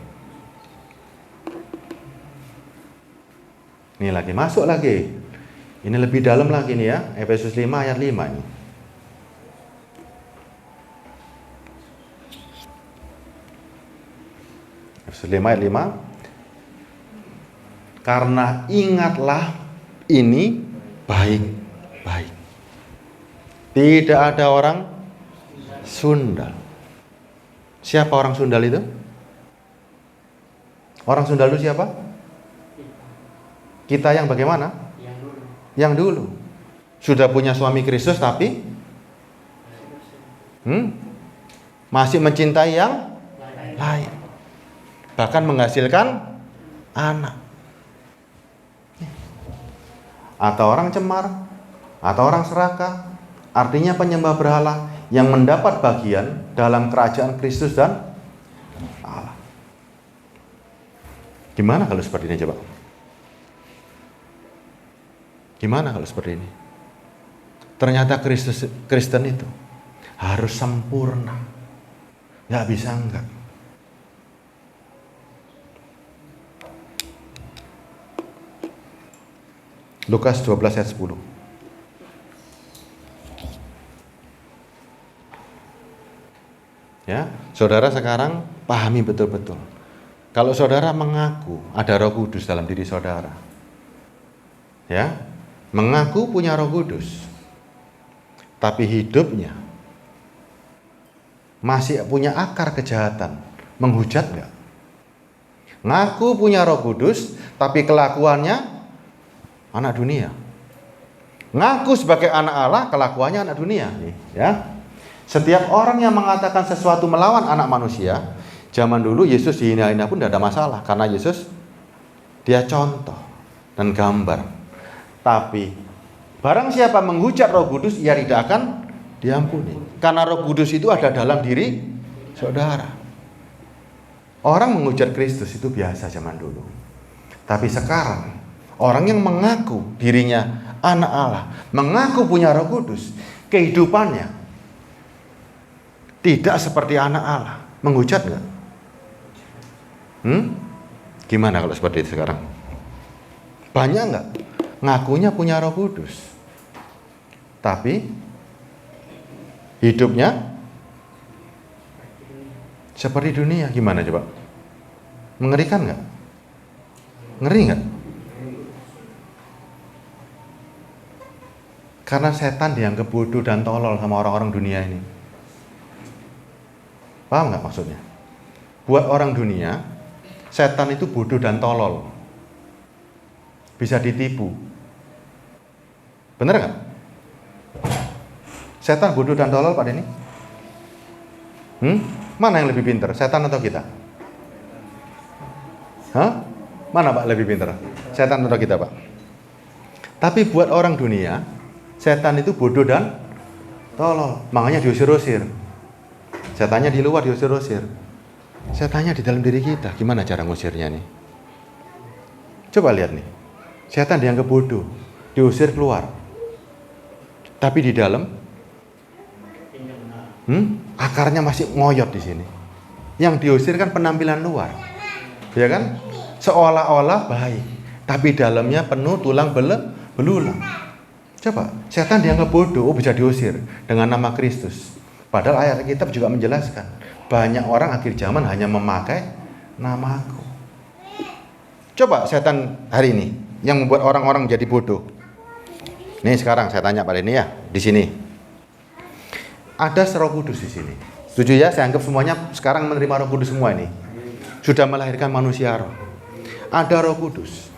Ini lagi masuk lagi. Ini lebih dalam lagi nih ya. Efesus 5 ayat 5 ini. Efesus 5 ayat 5. Karena ingatlah ini baik-baik. Tidak ada orang sundal. Siapa orang sundal itu? Orang Sunda dulu siapa? Kita. Kita yang bagaimana? Yang dulu. Yang dulu. Sudah punya suami Kristus tapi masih mencintai yang lain. Bahkan menghasilkan anak. Atau orang cemar, atau orang serakah, artinya penyembah berhala yang mendapat bagian dalam kerajaan Kristus dan Allah. Gimana kalau seperti ini coba? Gimana kalau seperti ini? Ternyata Kristen itu harus sempurna. Nggak bisa enggak. Lukas 12 ayat 10. Ya, saudara sekarang pahami betul-betul. Kalau saudara mengaku ada Roh Kudus dalam diri saudara, ya, mengaku punya Roh Kudus, tapi hidupnya masih punya akar kejahatan, menghujat nggak? Ngaku punya Roh Kudus, tapi kelakuannya anak dunia. Ngaku sebagai anak Allah, kelakuannya anak dunia. Ya, setiap orang yang mengatakan sesuatu melawan anak manusia, zaman dulu Yesus dihina-hina pun tidak ada masalah, karena Yesus dia contoh dan gambar. Tapi barang siapa menghujat Roh Kudus, ia tidak akan diampuni. Karena Roh Kudus itu ada dalam diri saudara. Orang menghujat Kristus itu biasa zaman dulu. Tapi sekarang, orang yang mengaku dirinya anak Allah, mengaku punya Roh Kudus, kehidupannya tidak seperti anak Allah. Menghujat nggak? Gimana kalau seperti itu sekarang? Banyak nggak? Ngakunya punya Roh Kudus, tapi hidupnya seperti dunia. Gimana coba? Mengerikan nggak? Ngeri nggak? Karena setan dianggap bodoh dan tolol sama orang-orang dunia ini. Paham nggak maksudnya? Buat orang dunia, setan itu bodoh dan tolol, bisa ditipu. Bener nggak? Setan bodoh dan tolol Pak Denny? Mana yang lebih pintar, setan atau kita? Mana Pak lebih pintar, setan atau kita Pak? Tapi buat orang dunia, setan itu bodoh dan tolol, makanya diusir-usir. Setannya di luar diusir-usir, setannya di dalam diri kita. Gimana cara ngusirnya nih? Coba lihat nih, setan dianggap bodoh, diusir keluar. Tapi di dalam, akarnya masih ngoyot di sini. Yang diusir kan penampilan luar, ya kan? Seolah-olah baik, tapi dalamnya penuh tulang belulang. Coba, setan dianggap bodoh, bisa diusir dengan nama Kristus. Padahal ayat kitab juga menjelaskan, banyak orang akhir zaman hanya memakai namaku. Coba setan hari ini yang membuat orang-orang menjadi bodoh. Nih sekarang saya tanya pada ini ya, di sini ada Roh Kudus di sini. Setuju ya? Saya anggap semuanya sekarang menerima Roh Kudus semua ini. Sudah melahirkan manusia roh. Ada Roh Kudus.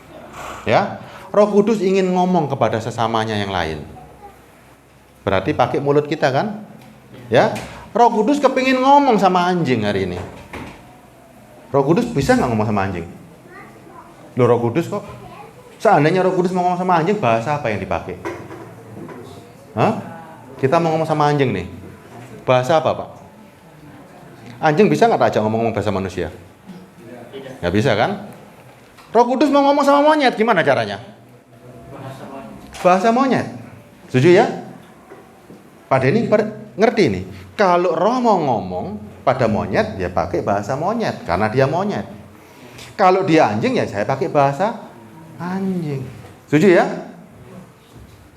Ya, Roh Kudus ingin ngomong kepada sesamanya yang lain. Berarti pakai mulut kita kan? Ya, Roh Kudus kepingin ngomong sama anjing hari ini. Roh Kudus bisa nggak ngomong sama anjing? Loh, Roh Kudus kok. Seandainya Roh Kudus mau ngomong sama anjing, bahasa apa yang dipakai? Kita mau ngomong sama anjing nih, bahasa apa Pak? Anjing bisa nggak ajak ngomong bahasa manusia? Nggak bisa kan? Roh Kudus mau ngomong sama monyet, gimana caranya? Bahasa monyet. Setuju ya? Pak Denny ngerti nih, kalau roh mau ngomong pada monyet, ya pakai bahasa monyet, karena dia monyet. Kalau dia anjing, ya saya pakai bahasa anjing. Setuju ya?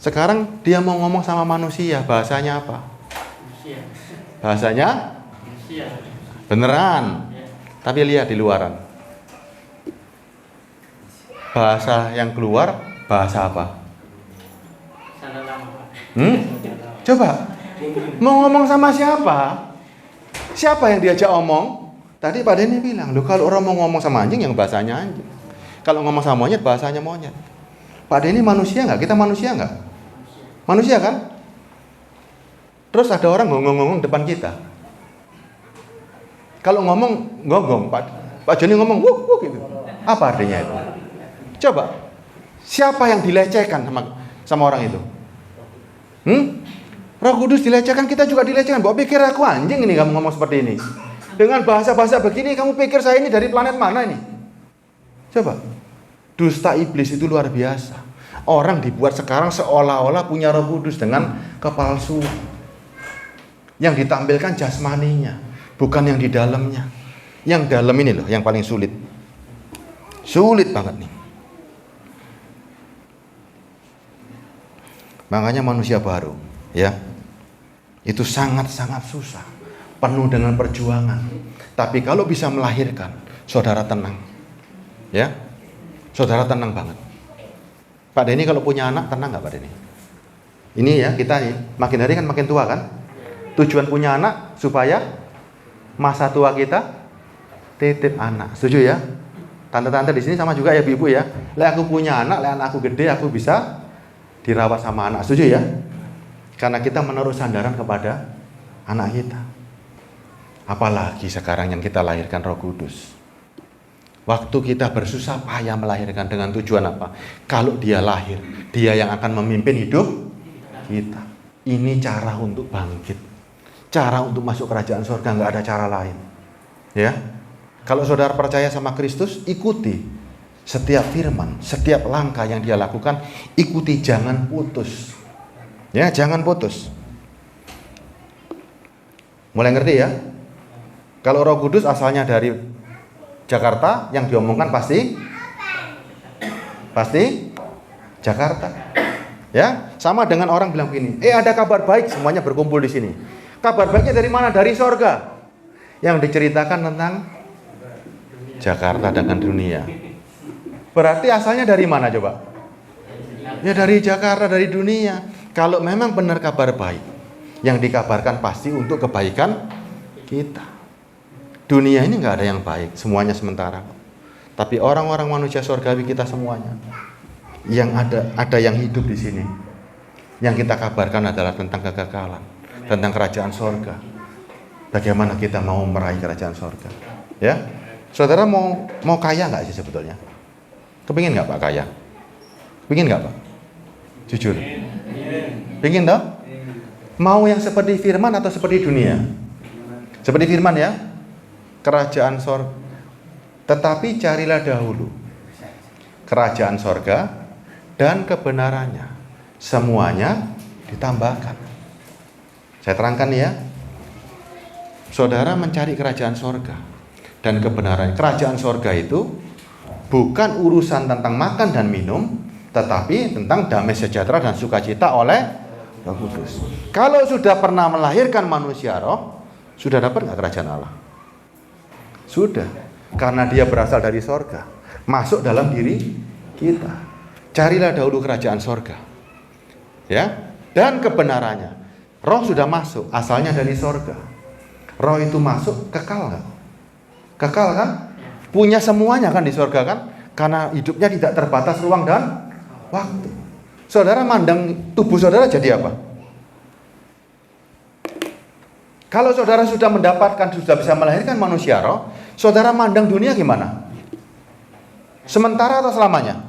Sekarang dia mau ngomong sama manusia, bahasanya apa? Bahasanya? Beneran. Tapi lihat di luaran. Bahasa yang keluar, bahasa apa? Coba, mau ngomong sama siapa? Siapa yang diajak omong? Tadi Pak Denny bilang, loh kalau orang mau ngomong sama anjing yang bahasanya anjing. Kalau ngomong sama monyet bahasanya monyet. Pak Denny manusia nggak? Kita manusia nggak? Manusia kan? Terus ada orang ngomong-ngomong depan kita. Kalau ngomong gonggong, Pak Joni ngomong wuh gitu. Apa artinya itu? Coba, siapa yang dilecehkan sama orang itu? Roh Kudus dilecehkan, kita juga dilecehkan. Bawa pikir aku anjing ini kamu ngomong seperti ini. Dengan bahasa-bahasa begini kamu pikir saya ini dari planet mana ini? Coba. Dusta iblis itu luar biasa. Orang dibuat sekarang seolah-olah punya Roh Kudus dengan kepalsuan. Yang ditampilkan jasmaninya, bukan yang di dalamnya. Yang dalam ini loh yang paling sulit. Sulit banget nih. Makanya manusia baru, ya. Itu sangat-sangat susah. Penuh dengan perjuangan. Tapi kalau bisa melahirkan, saudara tenang. Ya. Saudara tenang banget. Pak Denny kalau punya anak tenang nggak Pak Denny? Ini ya kita nih, makin hari kan makin tua kan? Tujuan punya anak supaya masa tua kita titip anak. Setuju ya? Tante-tante di sini sama juga ya ibu ya. Lek aku punya anak, lek anak aku gede aku bisa dirawat sama anak. Setuju ya? Karena kita menaruh sandaran kepada anak kita. Apalagi sekarang yang kita lahirkan Roh Kudus. Waktu kita bersusah payah melahirkan dengan tujuan apa? Kalau dia lahir, dia yang akan memimpin hidup kita. Ini cara untuk bangkit. Cara untuk masuk kerajaan surga, nggak ada cara lain. Ya, kalau saudara percaya sama Kristus, ikuti setiap firman, setiap langkah yang dia lakukan, ikuti, jangan putus. Ya, jangan putus. Mulai ngerti ya? Kalau Roh Kudus asalnya dari Jakarta, yang diomongkan pasti Jakarta. Ya, sama dengan orang bilang begini, ada kabar baik, semuanya berkumpul di sini. Kabar baiknya dari mana? Dari sorga. Yang diceritakan tentang Jakarta dengan dunia. Berarti asalnya dari mana coba? Ya dari Jakarta, dari dunia. Kalau memang benar kabar baik, yang dikabarkan pasti untuk kebaikan kita. Dunia ini nggak ada yang baik, semuanya sementara. Tapi orang-orang manusia surgawi kita semuanya, yang ada yang hidup di sini. Yang kita kabarkan adalah tentang kekekalan, tentang kerajaan surga. Bagaimana kita mau meraih kerajaan surga? Ya, saudara mau kaya nggak sih sebetulnya? Kepingin nggak Pak kaya? Kepingin nggak Pak? Jujur. Pingin toh? Mau yang seperti firman atau seperti dunia? Seperti firman ya. Kerajaan surga. Tetapi carilah dahulu kerajaan surga dan kebenarannya. Semuanya ditambahkan. Saya terangkan ya. Saudara mencari kerajaan surga dan kebenaran. Kerajaan surga itu bukan urusan tentang makan dan minum, tetapi tentang damai sejahtera dan sukacita oleh Roh Kudus. Kalau sudah pernah melahirkan manusia roh, sudah dapat nggak kerajaan Allah? Sudah, karena dia berasal dari sorga, masuk dalam diri kita. Carilah dahulu kerajaan sorga, ya, dan kebenarannya. Roh sudah masuk, asalnya dari sorga. Roh itu masuk, kekal nggak? Kekal kan? Punya semuanya kan di sorga kan? Karena hidupnya tidak terbatas ruang dan waktu. Saudara mandang tubuh saudara jadi apa? Kalau saudara sudah mendapatkan, sudah bisa melahirkan manusia roh, saudara mandang dunia gimana? Sementara atau selamanya?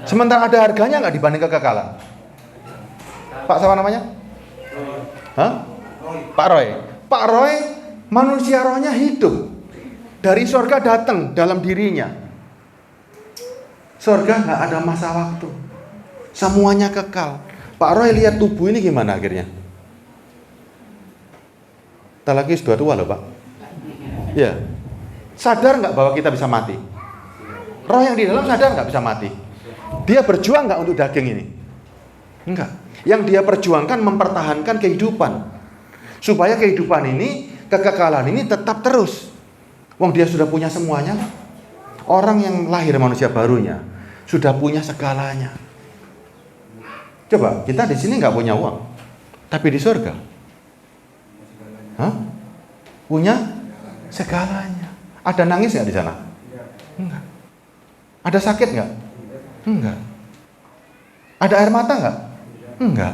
Sementara, ada harganya nggak dibanding kekekalan? Pak siapa namanya? Hah? Pak Roy. Pak Roy, manusia rohnya hidup. Dari surga datang dalam dirinya. Surga nggak ada masa waktu. Semuanya kekal. Pak Roy lihat tubuh ini gimana akhirnya? Kita lagi sudah tua loh Pak. Ya, sadar nggak bahwa kita bisa mati? Roh yang di dalam sadar nggak bisa mati? Dia berjuang nggak untuk daging ini? Enggak. Yang dia perjuangkan mempertahankan kehidupan, supaya kehidupan ini, kekekalan ini tetap terus. Wong dia sudah punya semuanya. Orang yang lahir manusia barunya sudah punya segalanya. Coba kita di sini nggak punya uang, tapi di surga, punya segalanya. Ada nangis nggak di sana? Enggak. Ada sakit nggak? Enggak. Ada air mata nggak? Enggak.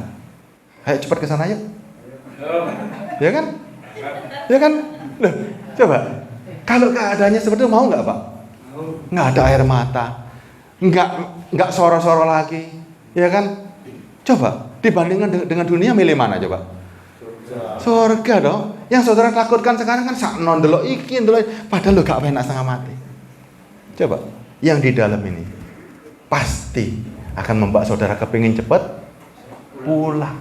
Ayo cepat ke sana yuk. Ya kan? Ya kan? Loh, coba. Kalau keadaannya seperti itu mau nggak Pak? Nggak ada air mata. Nggak soro-soro lagi. Ya kan? Coba dibandingkan dengan dunia, milih mana coba? Surga dong. Yang saudara takutkan sekarang kan sak non delok iki delok, padahal lo gak enak setengah mati. Coba, yang di dalam ini pasti akan membuat saudara kepingin cepat pulang.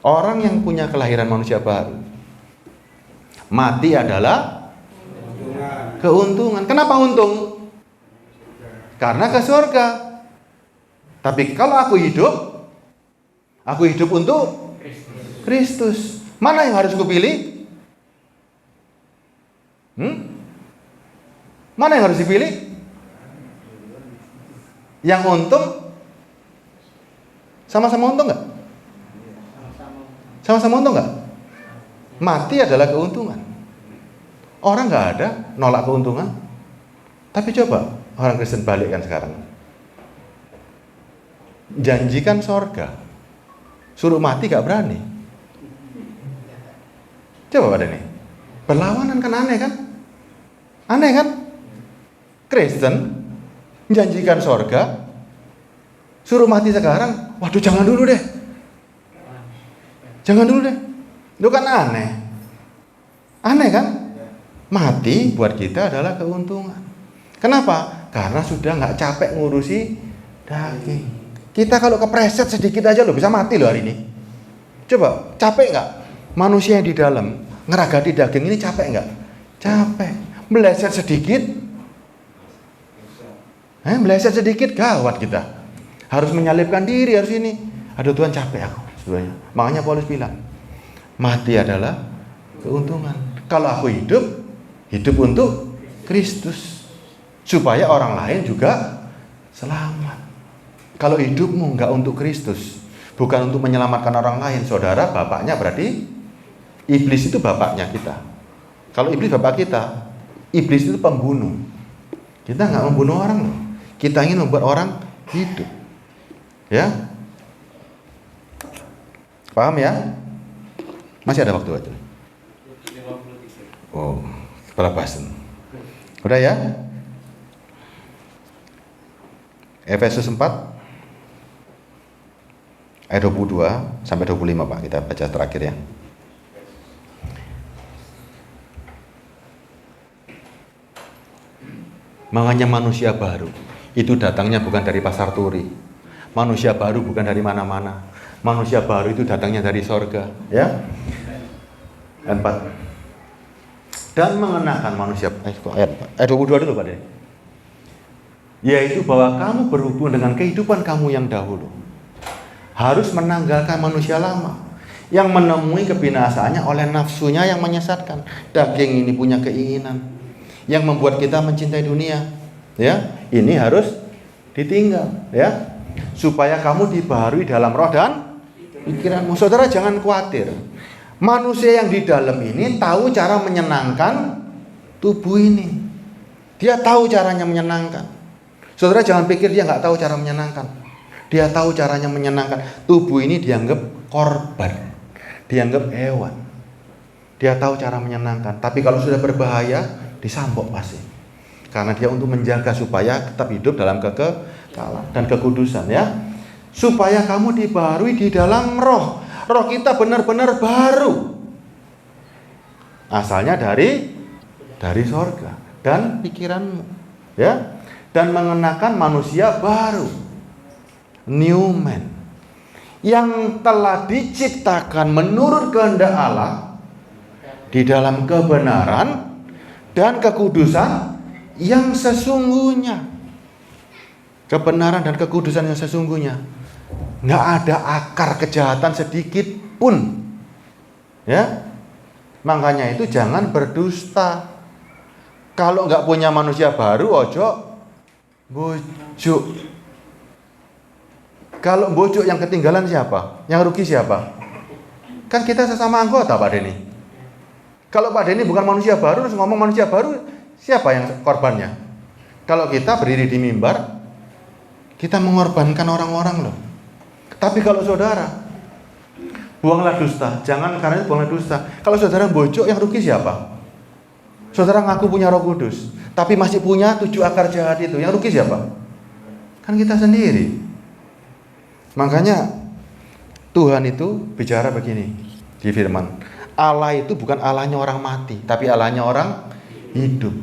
Orang yang punya kelahiran manusia baru, mati adalah keuntungan. Kenapa untung? Karena ke surga. Tapi kalau aku hidup untuk Kristus. Mana yang harus kupilih? Mana yang harus dipilih? Yang untung? Sama-sama untung nggak? Sama-sama untung nggak? Mati adalah keuntungan. Orang nggak ada nolak keuntungan. Tapi coba orang Kristen balikkan sekarang. Janjikan sorga, suruh mati gak berani. Coba pada nih, berlawanan kan, aneh kan? Aneh kan? Kristen janjikan sorga, suruh mati sekarang. Waduh, jangan dulu deh. Jangan dulu deh. Itu kan aneh. Aneh kan? Mati buat kita adalah keuntungan. Kenapa? Karena sudah gak capek ngurusi daging. Kita kalau kepreset sedikit aja loh bisa mati loh hari ini. Coba, capek nggak? Manusia yang di dalam ngeragati daging ini capek nggak? Capek. Meleset sedikit, meleset sedikit gawat kita. Harus menyalipkan diri, harus ini. Aduh Tuhan, capek aku sebenarnya. Makanya Paulus bilang, mati adalah keuntungan. Kalau aku hidup untuk Kristus, supaya orang lain juga selamat. Kalau hidupmu nggak untuk Kristus, bukan untuk menyelamatkan orang lain, saudara, bapaknya berarti iblis itu bapaknya kita. Kalau iblis bapak kita, iblis itu pembunuh. Kita nggak membunuh orang loh. Kita ingin membuat orang hidup. Ya, paham ya? Masih ada waktu aja. Oh, kepala basen. Udah ya? Efesus 4 ayat 22 sampai 25 Pak, kita baca terakhir ya. Makanya manusia baru itu datangnya bukan dari pasar turi. Manusia baru bukan dari mana-mana. Manusia baru itu datangnya dari sorga, ya. Ayat 4. Dan mengenakan manusia ayat 22 dulu Pak deh. Yaitu bahwa kamu berhubung dengan kehidupan kamu yang dahulu. Harus menanggalkan manusia lama yang menemui kebinasaannya oleh nafsunya yang menyesatkan. Daging ini punya keinginan yang membuat kita mencintai dunia. Ya, ini harus ditinggal, ya. Supaya kamu dibaharui dalam roh dan pikiranmu. Saudara jangan khawatir. Manusia yang di dalam ini tahu cara menyenangkan tubuh ini. Dia tahu caranya menyenangkan. Saudara jangan pikir dia nggak tahu cara menyenangkan. Dia tahu caranya menyenangkan. Tubuh ini dianggap korban, dianggap hewan. Dia tahu cara menyenangkan. Tapi kalau sudah berbahaya, disambok pasti. Karena dia untuk menjaga supaya tetap hidup dalam kekekalan dan kekudusan, ya. Supaya kamu dibaharui di dalam roh. Roh kita benar-benar baru. Asalnya dari sorga dan pikiranmu, ya. Dan mengenakan manusia baru. New man yang telah diciptakan menurut kehendak Allah di dalam kebenaran dan kekudusan yang sesungguhnya. Kebenaran dan kekudusan yang sesungguhnya. Nggak ada akar kejahatan sedikit pun, ya. Makanya itu jangan berdusta. Kalau nggak punya manusia baru, ojo bujuk. Kalau bojok yang ketinggalan siapa? Yang rugi siapa? Kan kita sesama anggota Pak Denny. Kalau Pak Denny bukan manusia baru, terus ngomong manusia baru, siapa yang korbannya? Kalau kita berdiri di mimbar, kita mengorbankan orang-orang loh. Tapi kalau saudara, buanglah dusta. Jangan karena itu buanglah dusta. Kalau saudara bojok, yang rugi siapa? Saudara ngaku punya Roh Kudus, tapi masih punya 7 akar jahat itu. Yang rugi siapa? Kan kita sendiri. Makanya Tuhan itu bicara begini di firman. Allah itu bukan Allahnya orang mati, tapi Allahnya orang hidup.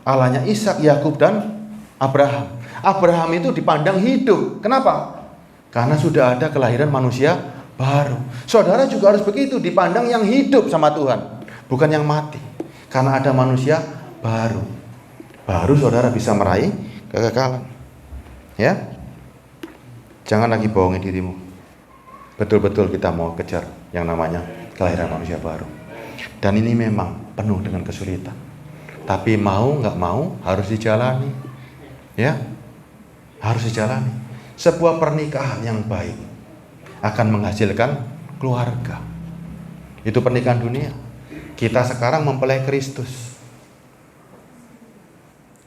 Allahnya Ishak, Yakub dan Abraham. Abraham itu dipandang hidup. Kenapa? Karena sudah ada kelahiran manusia baru. Saudara juga harus begitu, dipandang yang hidup sama Tuhan, bukan yang mati. Karena ada manusia baru. Baru saudara bisa meraih kekekalan. Ya? Jangan lagi bohongi dirimu. Betul-betul kita mau kejar yang namanya kelahiran manusia baru. Dan ini memang penuh dengan kesulitan. Tapi mau nggak mau harus dijalani. Ya, harus dijalani. Sebuah pernikahan yang baik akan menghasilkan keluarga. Itu pernikahan dunia. Kita sekarang mempelai Kristus.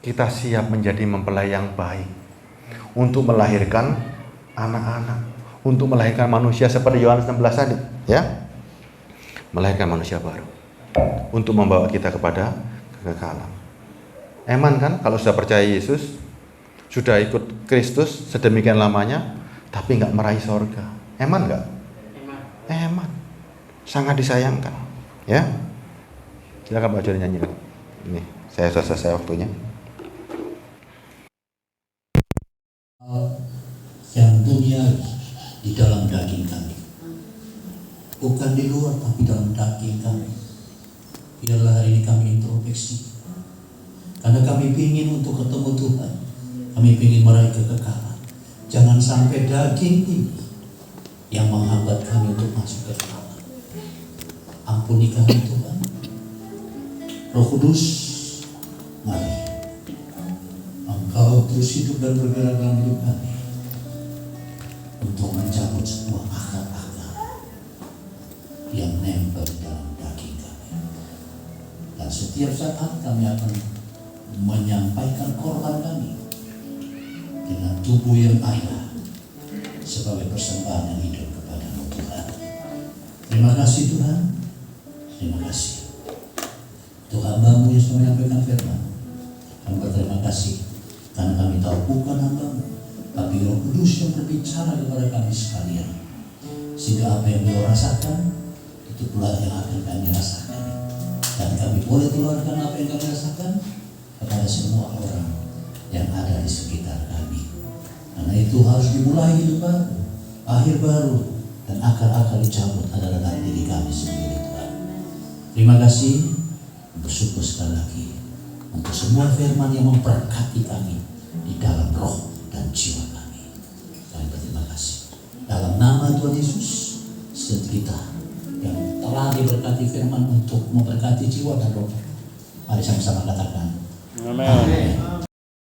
Kita siap menjadi mempelai yang baik untuk melahirkan anak-anak, untuk melahirkan manusia seperti Yohanes 16 tadi, ya. Melahirkan manusia baru untuk membawa kita kepada kekekalan. Eman kan kalau sudah percaya Yesus, sudah ikut Kristus sedemikian lamanya, tapi nggak meraih sorga. Eman nggak? Eman. Sangat disayangkan. Ya. Silakan Pak Joni nyanyi. Ini saya selesai waktunya. Yang dunia di dalam daging kami. Bukan di luar, tapi dalam daging kami. Biarlah hari ini kami introspeksi. Karena kami ingin untuk ketemu Tuhan. Kami ingin meraih kekekalan. Jangan sampai daging ini yang menghambat kami untuk masuk ke dalam. Ampuni kami Tuhan. Roh Kudus, mari. Engkau terus hidup dan bergerak dalam hidup kami. Untuk mencabut sebuah akar-akar yang nempel dalam daging kami. Dan setiap saat kami akan menyampaikan korban kami dengan tubuh yang ayah sebagai persembahan yang hidup kepada Tuhan. Terima kasih Tuhan. Terima kasih. Untuk hamba-Mu yang sudah menyampaikan firman. Kami berterima kasih karena kami tahu bukan hamba-Mu, tapi Roh Kudus yang berbicara kepada kami sekalian. Sehingga apa yang beliau rasakan, itu pula yang akan kami rasakan. Dan kami boleh tularkan apa yang kami rasakan kepada semua orang yang ada di sekitar kami. Karena itu harus dimulai hidup baru, akhir baru, dan akar-akar dicabut adalah dalam diri kami sendiri Tuhan. Terima kasih, bersyukur sekali lagi untuk semua firman yang memberkati kami di dalam roh dan jiwa kami. Kami berterima kasih. Dalam nama Tuhan Yesus, setiap kita yang telah diberkati firman untuk memberkati jiwa dan roh, mari sama-sama katakan Amin.